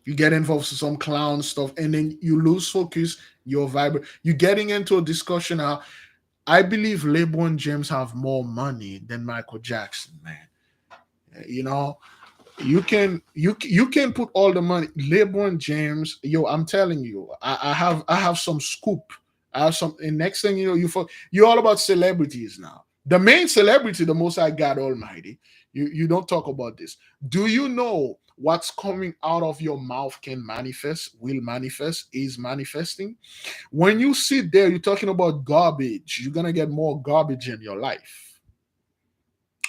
You get involved with some clown stuff, and then you lose focus. You're vibrant. You're getting into a discussion how I believe LeBron James have more money than Michael Jackson, man. You know, you can put all the money. LeBron James, yo, I'm telling you, I have some scoop. I have some, and next thing you know, you're all about celebrities now. The main celebrity, the Most High God Almighty. You don't talk about this. Do you know what's coming out of your mouth can manifest, will manifest, is manifesting? When you sit there, you're talking about garbage. You're gonna get more garbage in your life.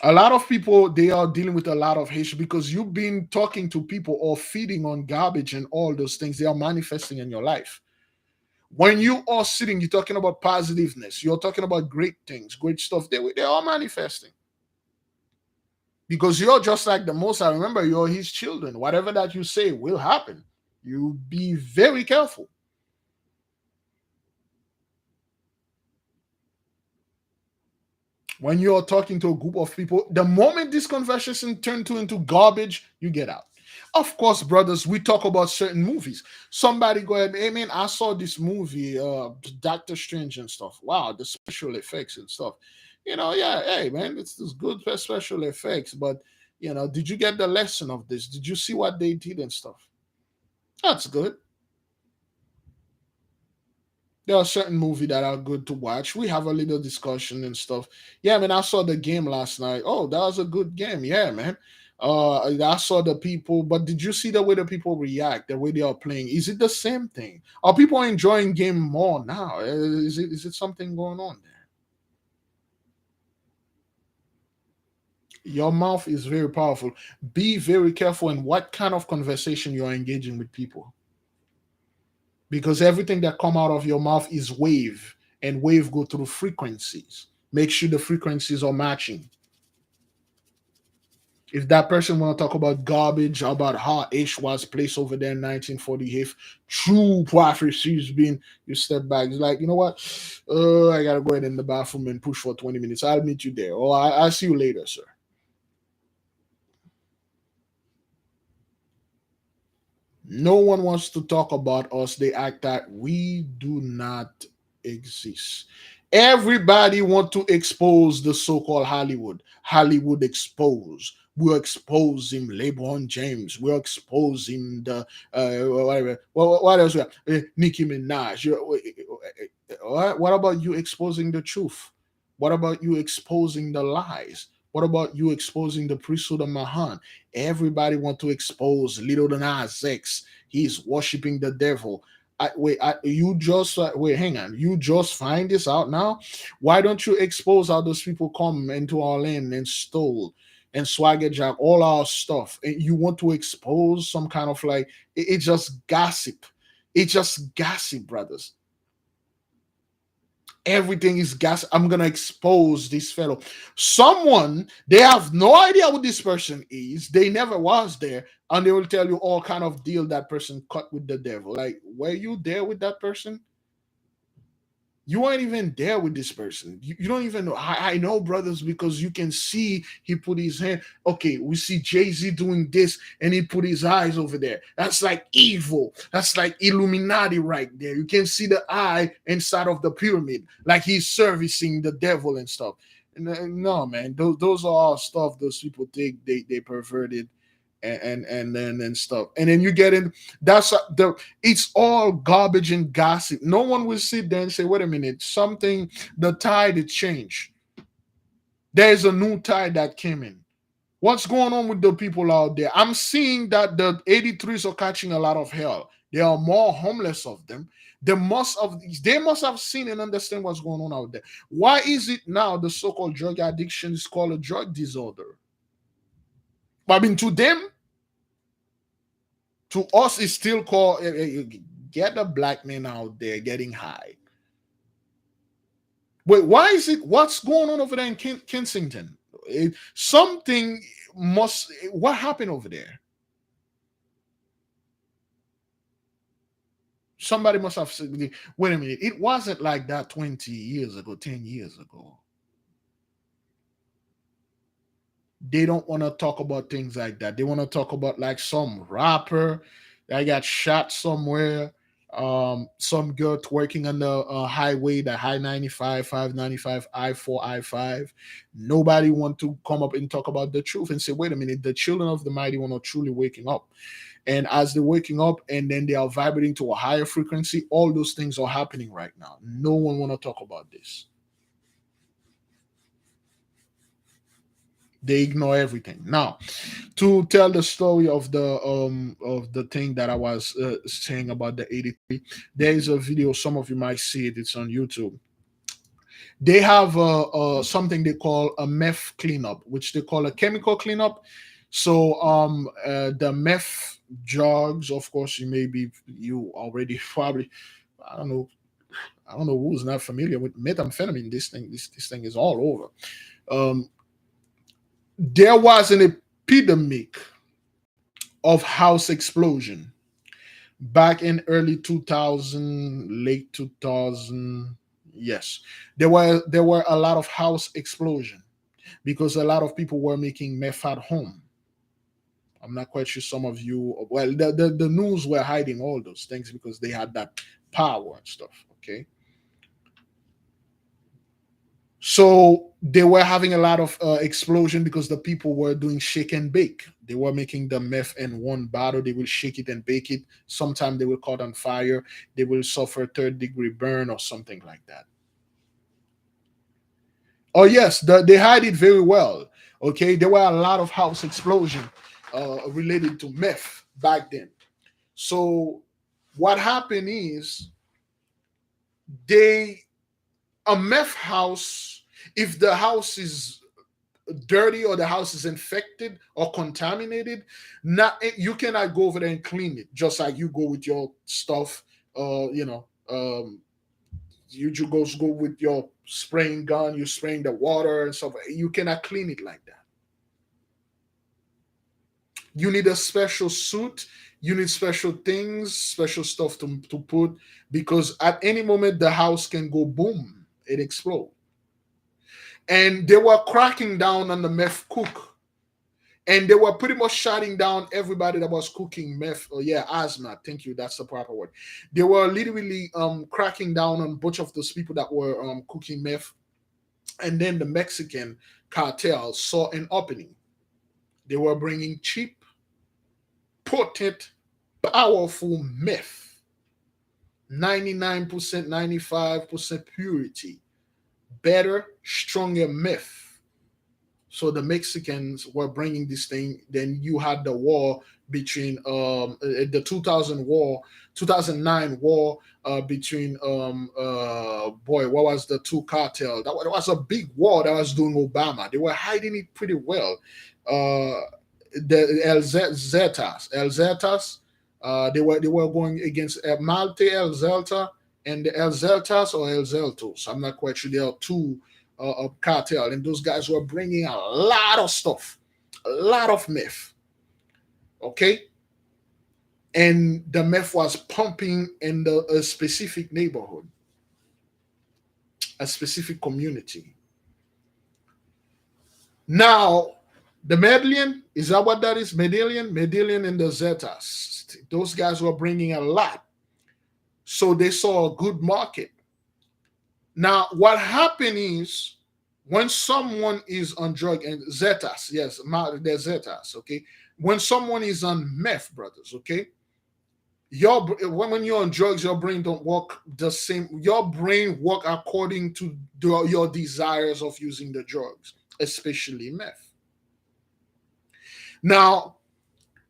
A lot of people, they are dealing with a lot of hate because you've been talking to people or feeding on garbage and all those things. They are manifesting in your life. When you are sitting, you're talking about positiveness. You're talking about great things, great stuff. They're all manifesting. Because you're just like the Most High. Remember, you're his children. Whatever that you say will happen. You be very careful. When you're talking to a group of people, the moment this conversation turns into garbage, you get out. Of course, brothers, we talk about certain movies. Somebody go ahead, hey man, I saw this movie, Doctor Strange and stuff. Wow, the special effects and stuff. You know, yeah, hey man, it's this good special effects, but you know, did you get the lesson of this? Did you see what they did and stuff? That's good. There are certain movies that are good to watch. We have a little discussion and stuff. Yeah, man, I saw the game last night. Oh, that was a good game. Yeah, man. I saw the people, but did you see the way the people react, the way they are playing? Is it the same thing? Are people enjoying game more now? Is it something going on there? Your mouth is very powerful. Be very careful in what kind of conversation you are engaging with people. Because everything that come out of your mouth is wave, and wave go through frequencies. Make sure the frequencies are matching. If that person want to talk about garbage, about how Ish was placed over there in 1948, true prophecies being, you step back. It's like, you know what? I gotta go ahead in the bathroom and push for 20 minutes. I'll meet you there. Or I'll see you later, sir. No one wants to talk about us. They act that we do not exist. Everybody want to expose the so-called Hollywood. Hollywood expose. We're exposing LeBron James. We're exposing the whatever. What else? Nicki Minaj. What about you exposing the truth? What about you exposing the lies? What about you exposing the priesthood of Mahan? Everybody want to expose Little Nas X. He's worshiping the devil. Wait, hang on. You just find this out now? Why don't you expose how those people come into our land and stole and swagger jack all our stuff? And you want to expose some kind of like, it's just gossip. It's just gossip, brothers. Everything is gas. I'm gonna expose this fellow. Someone, they have no idea who this person is. They never was there, and they will tell you all kind of deal that person cut with the devil. Like, were you there with that person? You weren't even there with this person. You don't even know. I know, brothers, because you can see he put his hand. Okay, we see Jay-Z doing this and he put his eyes over there. That's like evil. That's like Illuminati right there. You can see the eye inside of the pyramid, like he's servicing the devil and stuff. No, man, those are all stuff those people think they perverted and stuff. And then you get in, that's the it's all garbage and gossip. No one will sit there and say, wait a minute, something, the tide had changed. There's a new tide that came in. What's going on with the people out there? I'm seeing that the 83s are catching a lot of hell. There are more homeless of them. They must have seen and understand what's going on out there. Why is it now the so-called drug addiction is called a drug disorder? I mean, to them, to us, it's still called get a black man out there getting high. Wait, why is it? What's going on over there in Kensington? Something must. What happened over there? Somebody must have said, wait a minute, it wasn't like that 20 years ago, 10 years ago. They don't want to talk about things like that. They want to talk about like some rapper that got shot somewhere, some girl twerking on the highway, the high 95, 595, I-4, I-5. Nobody want to come up and talk about the truth and say, wait a minute, the children of the mighty one are truly waking up. And as they're waking up and then they are vibrating to a higher frequency, all those things are happening right now. No one want to talk about this. They ignore everything. Now, to tell the story of the thing that I was saying about the 83, there is a video. Some of you might see it. It's on YouTube. They have something they call a meth cleanup, which they call a chemical cleanup. So the meth drugs, of course, you already probably, I don't know who's not familiar with methamphetamine. This thing is all over. There was an epidemic of house explosion back in early 2000, late 2000. Yes, there were a lot of house explosion because a lot of people were making meth at home. I'm not quite sure some of you, well, the news were hiding all those things because they had that power and stuff. Okay. So they were having a lot of explosion because the people were doing shake and bake. They were making the meth in one bottle. They will shake it and bake it. Sometimes they will caught on fire. They will suffer third-degree burn or something like that. Oh yes, they hide it very well. Okay, there were a lot of house explosion related to meth back then. So what happened is a meth house, if the house is dirty or the house is infected or contaminated, you cannot go over there and clean it just like you go with your stuff. You just go with your spraying gun, you spraying the water and stuff. You cannot clean it like that. You need a special suit. You need special things, special stuff to put, because at any moment the house can go boom, it explode. And they were cracking down on the meth cook, and they were pretty much shutting down everybody that was cooking meth. Oh yeah, asthma. Thank you. That's the proper word. They were literally cracking down on a bunch of those people that were cooking meth, and then the Mexican cartel saw an opening. They were bringing cheap, potent, powerful meth, 99%, 95% purity, better, stronger meth. So the Mexicans were bringing this thing. Then you had the war between the 2009 war between what was the two cartel? That was a big war that was doing Obama. They were hiding it pretty well. The El Zetas, they were going against Malte El Zelta and the El Zeltas or El Zeltos. I'm not quite sure. There are two cartel, and those guys were bringing a lot of stuff, a lot of meth. Okay, and the meth was pumping in a specific neighborhood. a specific community. Now, the Medellin, is that what that is? Medellin and the Zetas. Those guys were bringing a lot. So they saw a good market. Now, what happened is when someone is on drug and Zetas, yes, they're Zetas, okay? When someone is on meth, brothers, okay? When you're on drugs, your brain don't work the same. Your brain work according to your desires of using the drugs, especially meth. Now,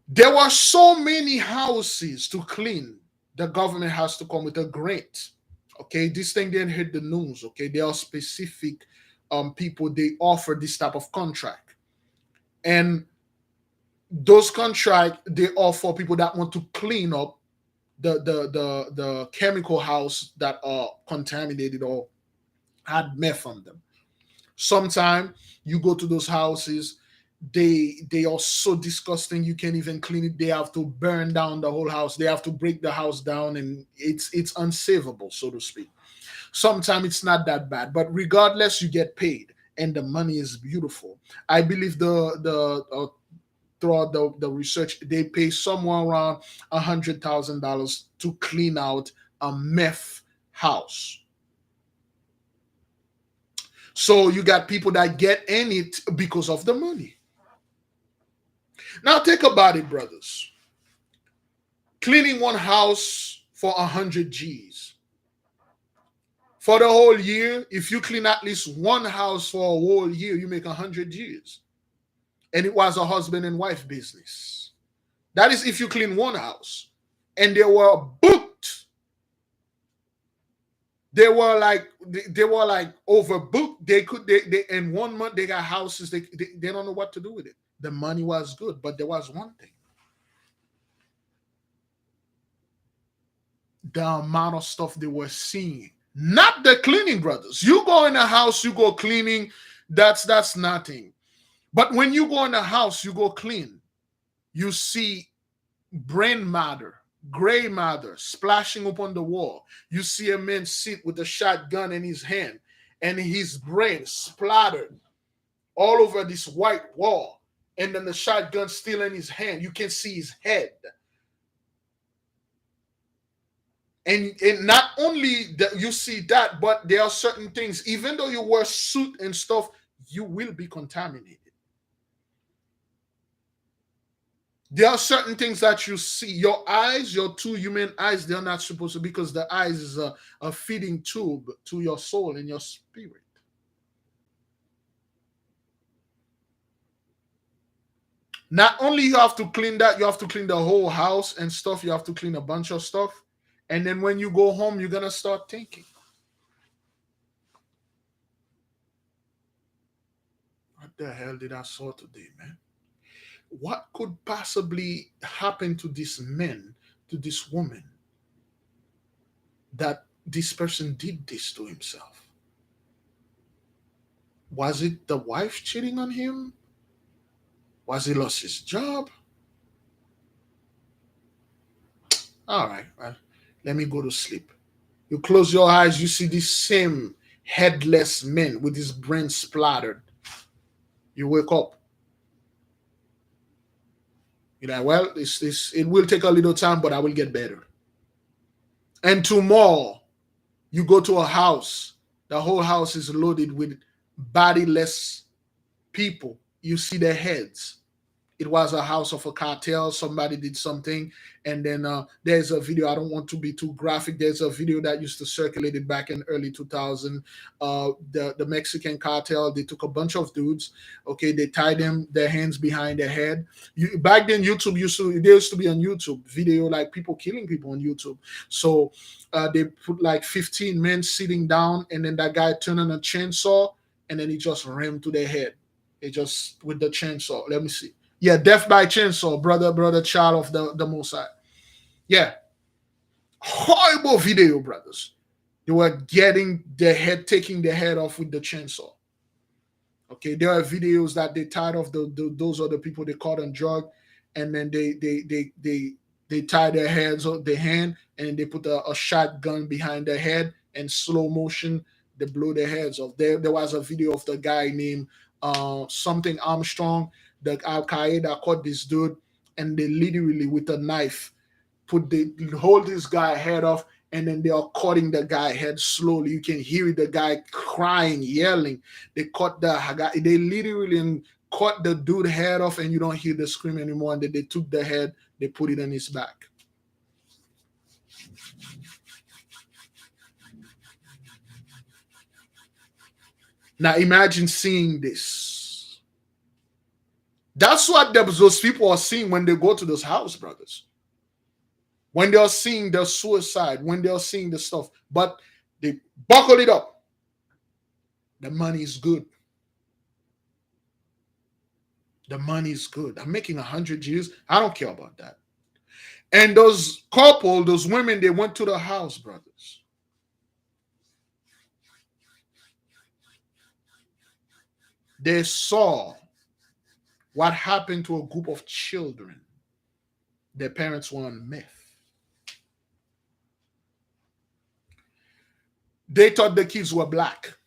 there were so many houses to clean. The government has to come with a grant. Okay, this thing didn't hit the news. Okay, there are specific people they offer this type of contract, and those contract they offer people that want to clean up the chemical house that are contaminated or had meth on them. Sometimes you go to those houses, they are so disgusting you can't even clean it. They have to burn down the whole house. They have to break the house down, and it's unsavable, so to speak. Sometimes it's not that bad, but regardless, you get paid, and the money is beautiful. I believe throughout the research, they pay somewhere around $100,000 to clean out a meth house. So you got people that get in it because of the money. Now think about it, brothers. Cleaning one house for 100 G's. For the whole year, if you clean at least one house for a whole year, you make 100 G's. And it was a husband and wife business. That is if you clean one house. And they were booked. They were like overbooked. They in 1 month they got houses. They don't know what to do with it. The money was good, but there was one thing. The amount of stuff they were seeing. Not the cleaning, brothers. You go in a house, you go cleaning, that's nothing. But when you go in a house, you go clean, you see brain matter, gray matter splashing upon the wall. You see a man sit with a shotgun in his hand and his brain splattered all over this white wall. And then the shotgun still in his hand. You can see his head. And not only that you see that, but there are certain things, even though you wear suit and stuff, you will be contaminated. There are certain things that you see. Your eyes, your two human eyes, they're not supposed to, because the eyes is a feeding tube to your soul and your spirit. Not only you have to clean that, you have to clean the whole house and stuff. You have to clean a bunch of stuff. And then when you go home, you're going to start thinking, what the hell did I saw today, man? What could possibly happen to this man, to this woman, that this person did this to himself? Was it the wife cheating on him? Was he lost his job? All right, well, let me go to sleep. You close your eyes, you see this same headless man with his brain splattered. You wake up. You're like, well, it will take a little time, but I will get better. And tomorrow, you go to a house. The whole house is loaded with bodiless people. You see their heads. It was a house of a cartel. Somebody did something. And then there's a video. I don't want to be too graphic. There's a video that used to circulate it back in early 2000. The Mexican cartel, they took a bunch of dudes. Okay, they tied their hands behind their head. Back then, YouTube there used to be on YouTube video, like people killing people on YouTube. So they put like 15 men sitting down, and then that guy turned on a chainsaw, and then he just rammed to their head. It just with the chainsaw. Let me see. Yeah, death by chainsaw, brother, child of the Most High. Yeah. Horrible video, brothers. They were taking their head off with the chainsaw. Okay, there are videos that they tied off those are the people they caught on drug, and then they tie their hands on their hand, and they put a shotgun behind their head, and slow motion, they blow their heads off. There was a video of the guy named something Armstrong. The Al Qaeda caught this dude, and they literally with a knife hold this guy head off, and then they are cutting the guy head slowly. You can hear the guy crying, yelling. They cut the guy. They literally cut the dude head off, and you don't hear the scream anymore. And then they took the head, they put it on his back. Now imagine seeing this. That's what those people are seeing when they go to those house, brothers. When they are seeing the suicide, when they are seeing the stuff, but they buckle it up. The money is good. The money is good. I'm making 100 years. I don't care about that. And those couple, those women, they went to the house, brothers. They saw what happened to a group of children. Their parents were on meth. They thought the kids were black.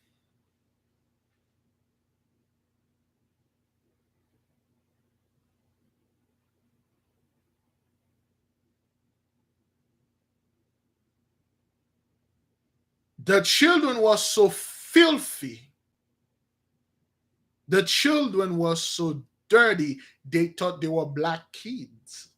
The children were so filthy. The children were so dirty, they thought they were black kids.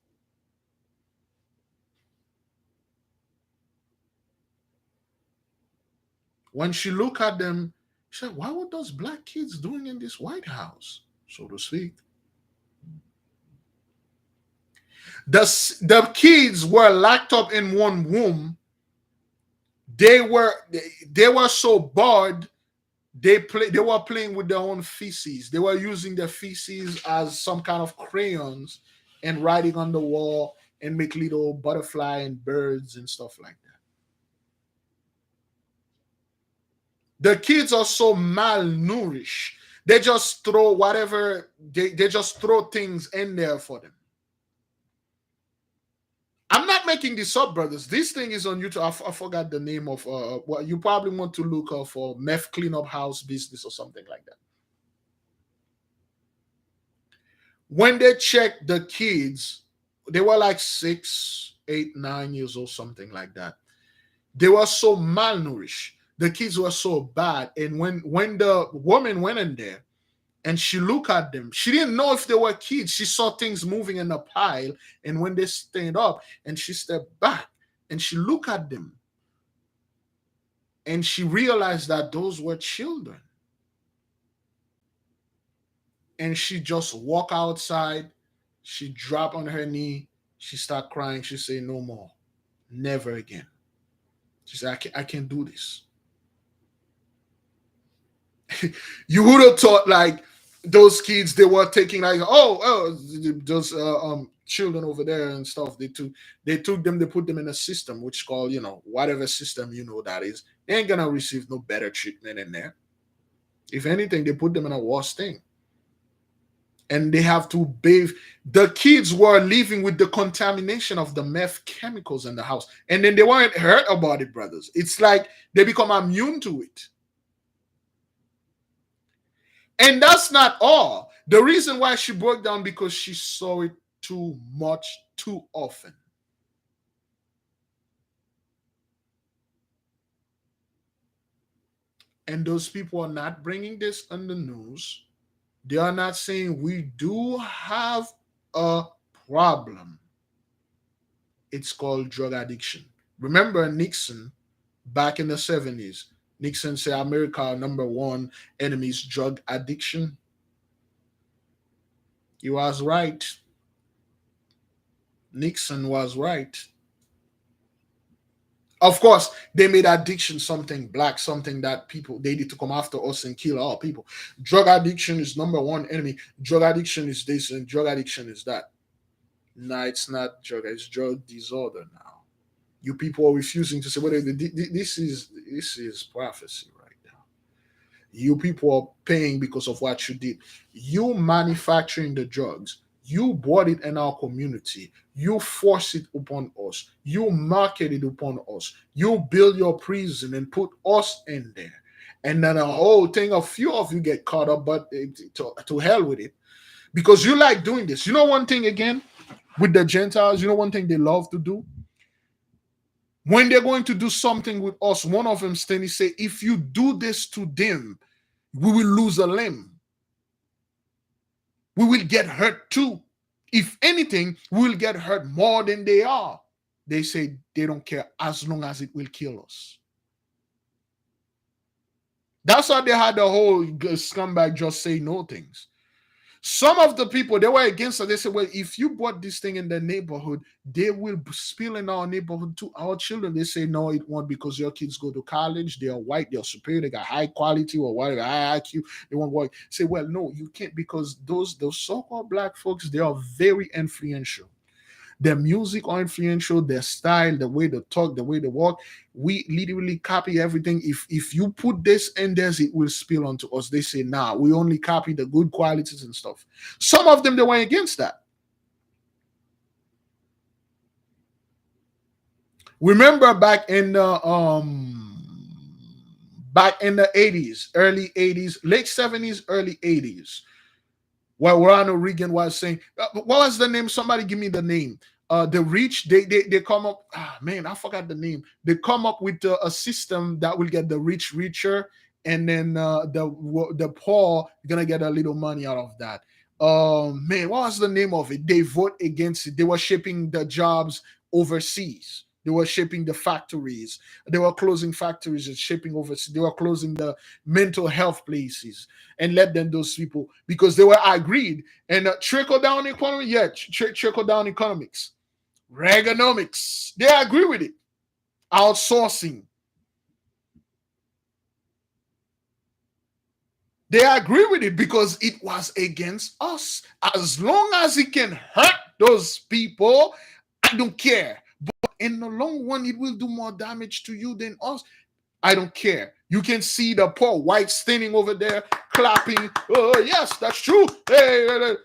When she looked at them, she said, what were those black kids doing in this White House, so to speak? The kids were locked up in one room. They were so bored. They were playing with their own feces. They were using their feces as some kind of crayons and writing on the wall and make little butterfly and birds and stuff like that. The kids are so malnourished. They just throw whatever, they just throw things in there for them. I'm not making this up, brothers. This thing is on YouTube. I forgot the name of what you probably want to look up for meth cleanup house business or something like that. When they checked the kids, they were like 6, 8, 9 years old, something like that. They were so malnourished. The kids were so bad. And when the woman went in there and she looked at them, she didn't know if they were kids. She saw things moving in a pile. And when they stand up and she stepped back and she looked at them and she realized that those were children. And she just walked outside. She dropped on her knee. She started crying. She said, no more. Never again. She said, I can't do this. You would have thought like those kids, they were taking like, those children over there and stuff. They took them, they put them in a system which called, whatever system that is. They ain't gonna receive no better treatment in there. If anything, they put them in a worse thing. And they have to bathe. The kids were living with the contamination of the meth chemicals in the house. And then they weren't hurt about it, brothers. It's like they become immune to it. And that's not all. The reason why she broke down, because she saw it too much, too often. And those people are not bringing this on the news. They are not saying we do have a problem. It's called drug addiction. Remember Nixon back in the 70s. Nixon said America number one enemy is drug addiction. He was right. Nixon was right. Of course, they made addiction something black, something that people, they need to come after us and kill our people. Drug addiction is number one enemy. Drug addiction is this and drug addiction is that. No, it's not drug, it's drug disorder now. You people are refusing to say, well, this is prophecy right now. You people are paying because of what you did. You manufacturing the drugs. You bought it in our community. You force it upon us. You market it upon us. You build your prison and put us in there. And then a whole thing, a few of you get caught up, but to hell with it. Because you like doing this. You know one thing again with the Gentiles, you know one thing they love to do? When they're going to do something with us, one of them stand and say, if you do this to them, we will lose a limb. We will get hurt too. If anything, we will get hurt more than they are. They say they don't care as long as it will kill us. That's how they had the whole scumbag just say no things. Some of the people, they were against it. They said, well, if you bought this thing in the neighborhood, they will spill in our neighborhood to our children. They say, no, it won't, because your kids go to college. They are white. They're superior. They got high quality or whatever, high IQ. They won't work. Say, well, no, you can't, because those so-called black folks, they are very influential. Their music are influential, their style, the way they talk, the way they walk. We literally copy everything. If you put this in there, it will spill onto us. They say, nah, we only copy the good qualities and stuff. Some of them, they went against that. Remember back in the 80s, early 80s, late 70s, early 80s, where Ronald Reagan was saying, what was the name? Somebody give me the name. The rich, they come up, man, I forgot the name. They come up with a system that will get the rich richer, and then the poor gonna get a little money out of that. Man, what was the name of it? They vote against it. They were shipping the jobs overseas. They were shipping the factories. They were closing factories and shipping overseas. They were closing the mental health places and let them, those people, because they were agreed. And trickle down economy, yeah, trickle down economics, Reaganomics, they agree with it. Outsourcing, they agree with it because it was against us. As long as it can hurt those people, I don't care. But in the long run, it will do more damage to you than us. I don't care. You can see the poor white standing over there clapping. Oh, yes, that's true. Hey.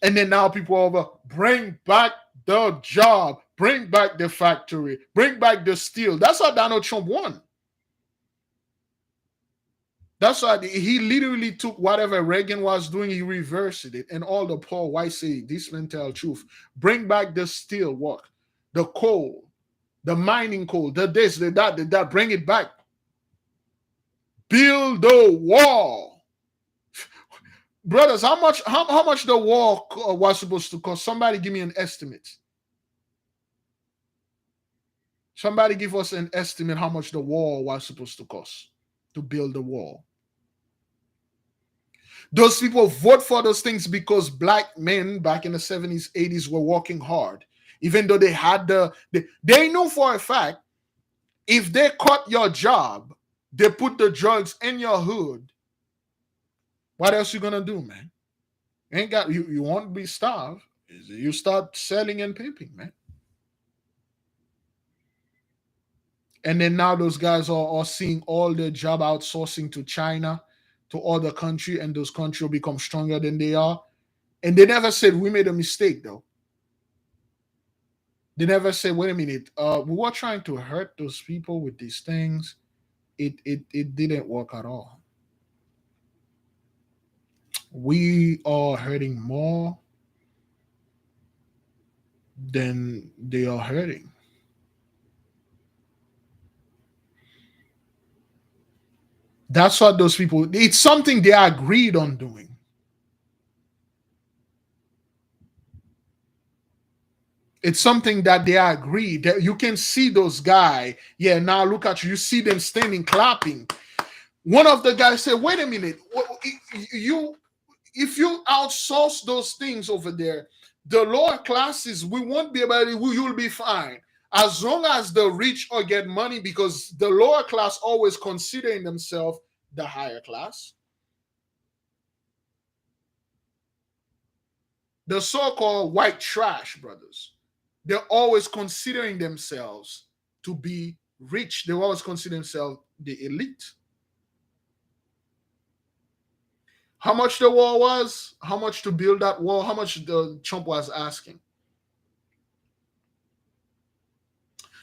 And then now people are over, bring back the job, bring back the factory, bring back the steel. That's how Donald Trump won. That's why he literally took whatever Reagan was doing, he reversed it. And all the poor whites say, this man tell truth. Bring back the steel work, the coal, the mining coal, the this, the that, bring it back. Build the wall. Brothers, how much the wall was supposed to cost? Somebody give me an estimate. Somebody give us an estimate how much the wall was supposed to cost to build the wall. Those people vote for those things because black men back in the 70s, 80s were working hard. Even though they had they knew for a fact, if they cut your job, they put the drugs in your hood. What else you gonna do, man? You won't be starved. You start selling and pimping, man. And then now those guys are seeing all their job outsourcing to China, to other country, and those countries will become stronger than they are. And they never said we made a mistake, though. They never said, wait a minute, we were trying to hurt those people with these things. It didn't work at all. We are hurting more than they are hurting. That's what those people, it's something they agreed on doing. It's something that they agreed that you can see those guys. Yeah, now look at you. You see them standing clapping. One of the guys said, wait a minute, if you outsource those things over there, the lower classes, we won't be able to, you'll be fine. As long as the rich or get money, because the lower class always considering themselves the higher class. The so-called white trash, brothers, they're always considering themselves to be rich. They always consider themselves the elite. How much the wall was, how much to build that wall, how much the Trump was asking.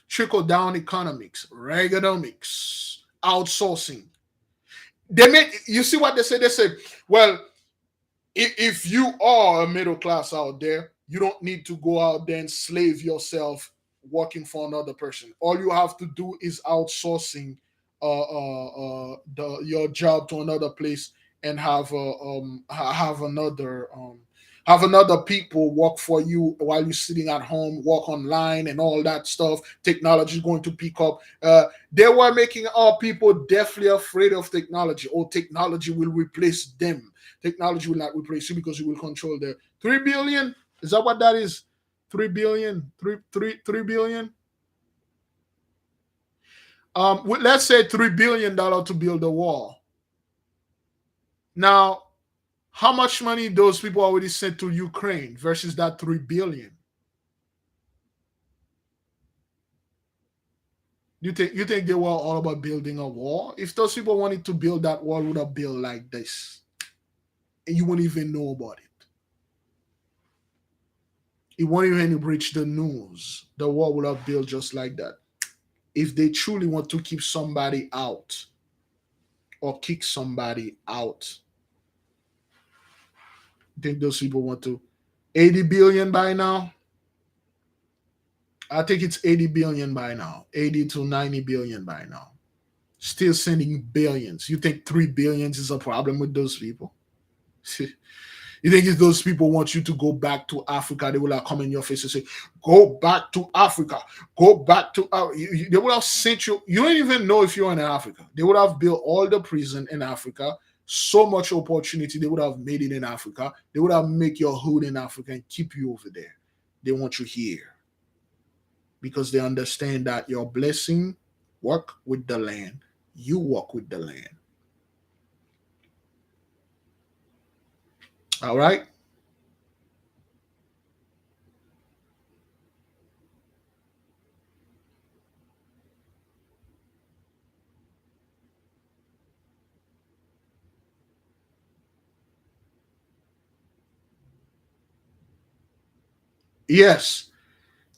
Trickle down economics, Reaganomics, outsourcing. They make, you see what they say? They say, well, if you are a middle class out there, you don't need to go out there and slave yourself working for another person. All you have to do is outsourcing your job to another place and have another people work for you while you're sitting at home, work online and all that stuff. Technology is going to pick up. They were making our people deathly afraid of technology. Or technology will replace them. Technology will not replace you because you will control the 3 billion. Is that what that is? 3 billion? 3 billion? Let's say $3 billion to build a wall. Now, how much money those people already sent to Ukraine versus that 3 billion? You think they were all about building a wall? If those people wanted to build that wall, would have built like this, and you wouldn't even know about it. It won't even reach the news. The wall would have built just like that. If they truly want to keep somebody out or kick somebody out, I think those people want to 80 billion by now. I think it's 80 billion by now, 80 to 90 billion by now. Still sending billions. You think 3 billions is a problem with those people? You think if those people want you to go back to Africa, they will have come in your face and say, go back to Africa, go back to they would have sent you. You don't even know if you're in Africa. They would have built all the prison in Africa, so much opportunity. They would have made it in Africa. They would have make your hood in Africa and keep you over there. They want you here because they understand that your blessing work with the land. You walk with the land. All right. Yes.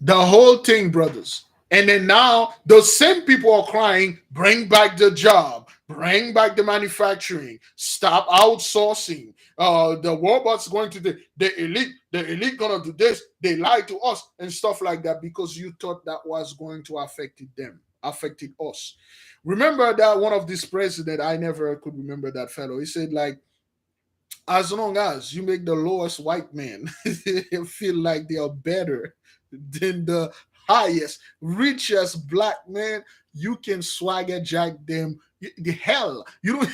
The whole thing, brothers. And then now those same people are crying, bring back the job, bring back the manufacturing, stop outsourcing. The robots going to the elite gonna do this. They lied to us and stuff like that because you thought that was going to affect them, affected us. Remember that one of this president, I never could remember that fellow. He said, like, as long as you make the lowest white man feel like they are better than the highest, richest black man, you can swagger jack them. The hell, you don't.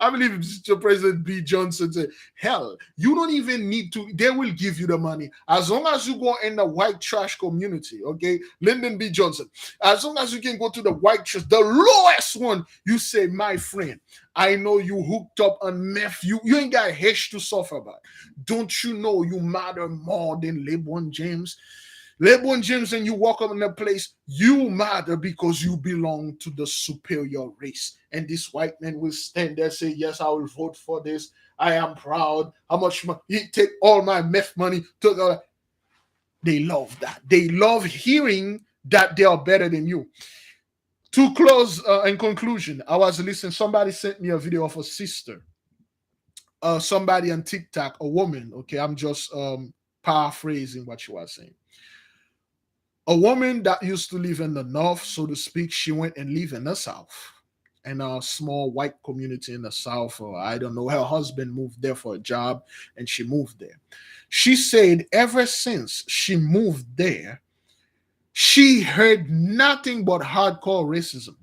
I believe Mr. President B. Johnson said, "Hell, you don't even need to. They will give you the money as long as you go in the white trash community." Okay, Lyndon B. Johnson. As long as you can go to the white trash, the lowest one, you say, "My friend, I know you hooked up on meth. You ain't got hash to suffer about. Don't you know you matter more than LeBron James?" LeBron James, and you walk up in a place, you matter because you belong to the superior race. And this white man will stand there and say, yes, I will vote for this. I am proud. How much money? He take all my meth money. They love that. They love hearing that they are better than you. To close, in conclusion, I was listening. Somebody sent me a video of a sister. Somebody on TikTok, a woman. Okay, I'm just paraphrasing what she was saying. A woman that used to live in the north, so to speak, she went and lived in the south, in a small white community in the south. Or I don't know, her husband moved there for a job and she moved there. She said ever since she moved there, she heard nothing but hardcore racism.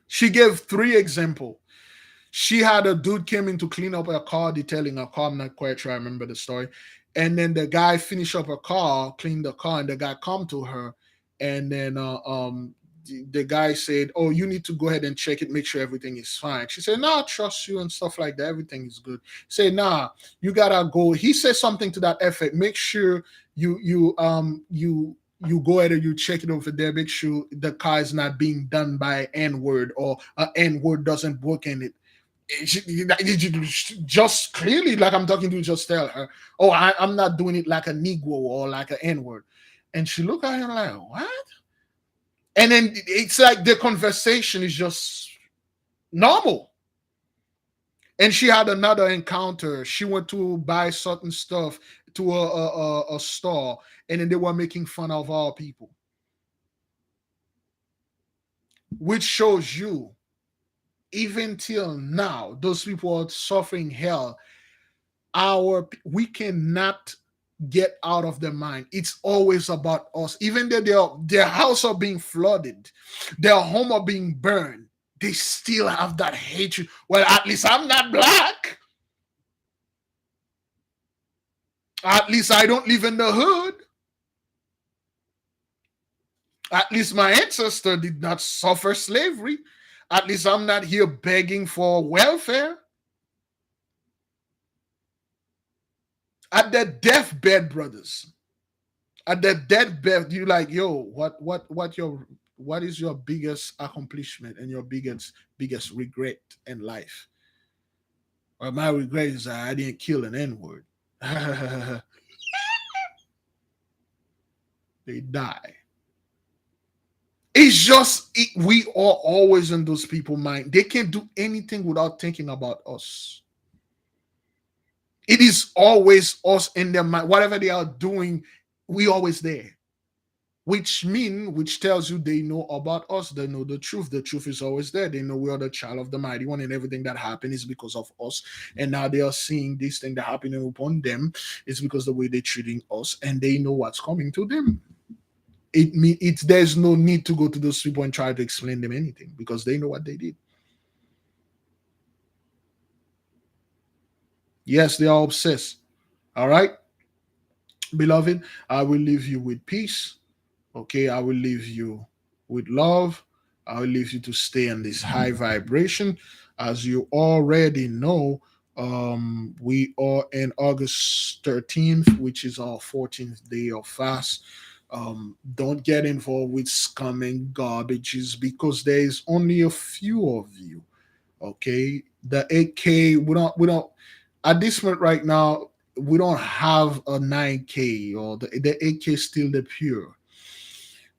She gave 3 examples. She had a dude came in to clean up her car, detailing her car. I'm not quite sure I remember the story. And then the guy finished up her car, cleaned the car, and the guy come to her. And then the guy said, oh, you need to go ahead and check it, make sure everything is fine. She said, nah, I trust you and stuff like that. Everything is good. Say, nah, you gotta go. He said something to that effect. Make sure you go ahead and you check it over there. Make sure the car is not being done by N-word or N-word doesn't work in it. Just clearly, like I'm talking to, just tell her, oh, I'm not doing it like a Negro or like an N-word. And she look at him like, what? And then it's like the conversation is just normal. And she had another encounter. She went to buy certain stuff to a store, and then they were making fun of our people, which shows you, even till now, those people are suffering hell. We cannot get out of their mind. It's always about us. Even though their house are being flooded, their home are being burned, they still have that hatred. Well, at least I'm not black. At least I don't live in the hood. At least my ancestor did not suffer slavery. At least I'm not here begging for welfare. At their deathbed, brothers. At their deathbed, you like, yo, what is your biggest accomplishment and your biggest regret in life? Well, my regret is that I didn't kill an N-word. They die. It's just we are always in those people's mind. They can't do anything without thinking about us. It is always us in their mind. Whatever they are doing, we always there. Which tells you they know about us. They know the truth. The truth is always there. They know we are the child of the mighty one, and everything that happened is because of us. And now they are seeing this thing that happening upon them is because the way they're treating us, and they know what's coming to them. There's no need to go to those people and try to explain them anything, because they know what they did. Yes, they are obsessed. All right, beloved, I will leave you with peace. Okay, I will leave you with love. I will leave you to stay in this high vibration. As you already know, we are in August 13th, which is our 14th day of fast. Don't get involved with scum and garbages, because there is only a few of you. Okay, the 8K, we don't at this point right now, we don't have a 9K, or the 8K is still the pure.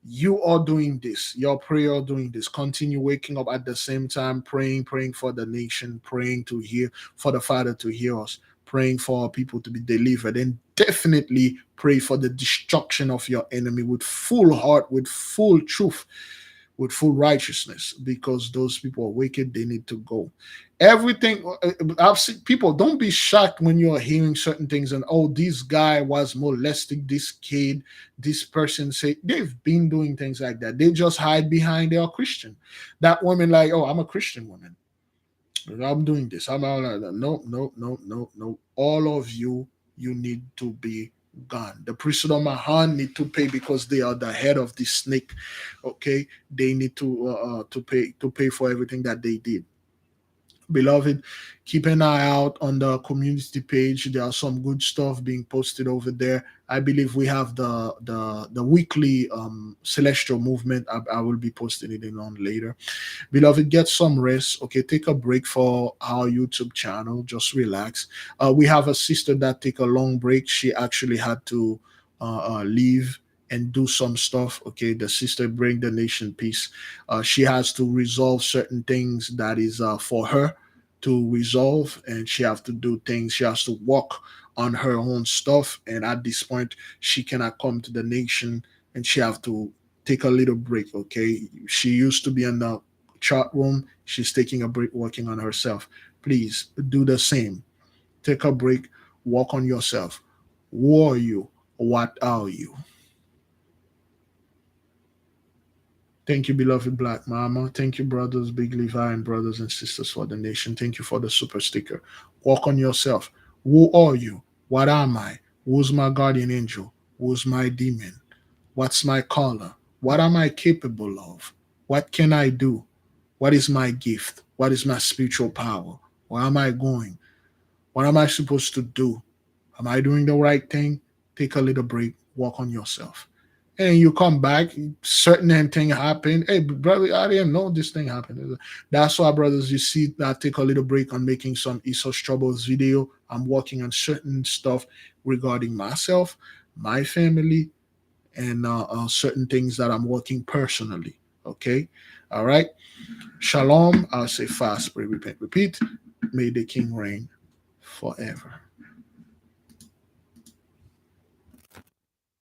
You are doing this, your prayer are doing this. Continue waking up at the same time, praying for the nation, praying to hear for the Father to hear us, praying for our people to be delivered, and definitely pray for the destruction of your enemy with full heart, with full truth, with full righteousness, because those people are wicked. They need to go. Everything I've seen people, don't be shocked when you're hearing certain things and, oh, this guy was molesting this kid, this person say they've been doing things like that. They just hide behind they are Christian. That woman, like, oh, I'm a Christian woman, I'm doing this, I'm all like that. No. All of you need to be gone. The priesthood of Mahan need to pay, because they are the head of the snake. Okay, they need to pay for everything that they did. Beloved, keep an eye out on the community page. There are some good stuff being posted over there. I believe we have the weekly celestial movement. I will be posting it in on later. Beloved, get some rest. Okay, take a break for our YouTube channel. Just relax. We have a sister that take a long break. She actually had to leave and do some stuff. Okay, the sister bring the nation peace. She has to resolve certain things that is for her to resolve, and she have to do things. She has to work on her own stuff, and at this point, she cannot come to the nation, and she have to take a little break. Okay, she used to be in the chat room. She's taking a break, working on herself. Please do the same. Take a break, work on yourself. Who are you? What are you? Thank you, beloved Black Mama. Thank you, brothers, Big Levi, and brothers and sisters for the nation. Thank you for the super sticker. Work on yourself. Who are you? What am I? Who's my guardian angel? Who's my demon? What's my color? What am I capable of? What can I do? What is my gift? What is my spiritual power? Where am I going? What am I supposed to do? Am I doing the right thing? Take a little break. Work on yourself. and you come back, certain thing happened. Hey, brother, I didn't know this thing happened. That's why, brothers, you see that take a little break on making some Esau's Troubles video. I'm working on certain stuff regarding myself, my family, and certain things that I'm working personally. Okay, all right. Shalom. I'll say fast, pray, repent, repeat. May the King reign forever.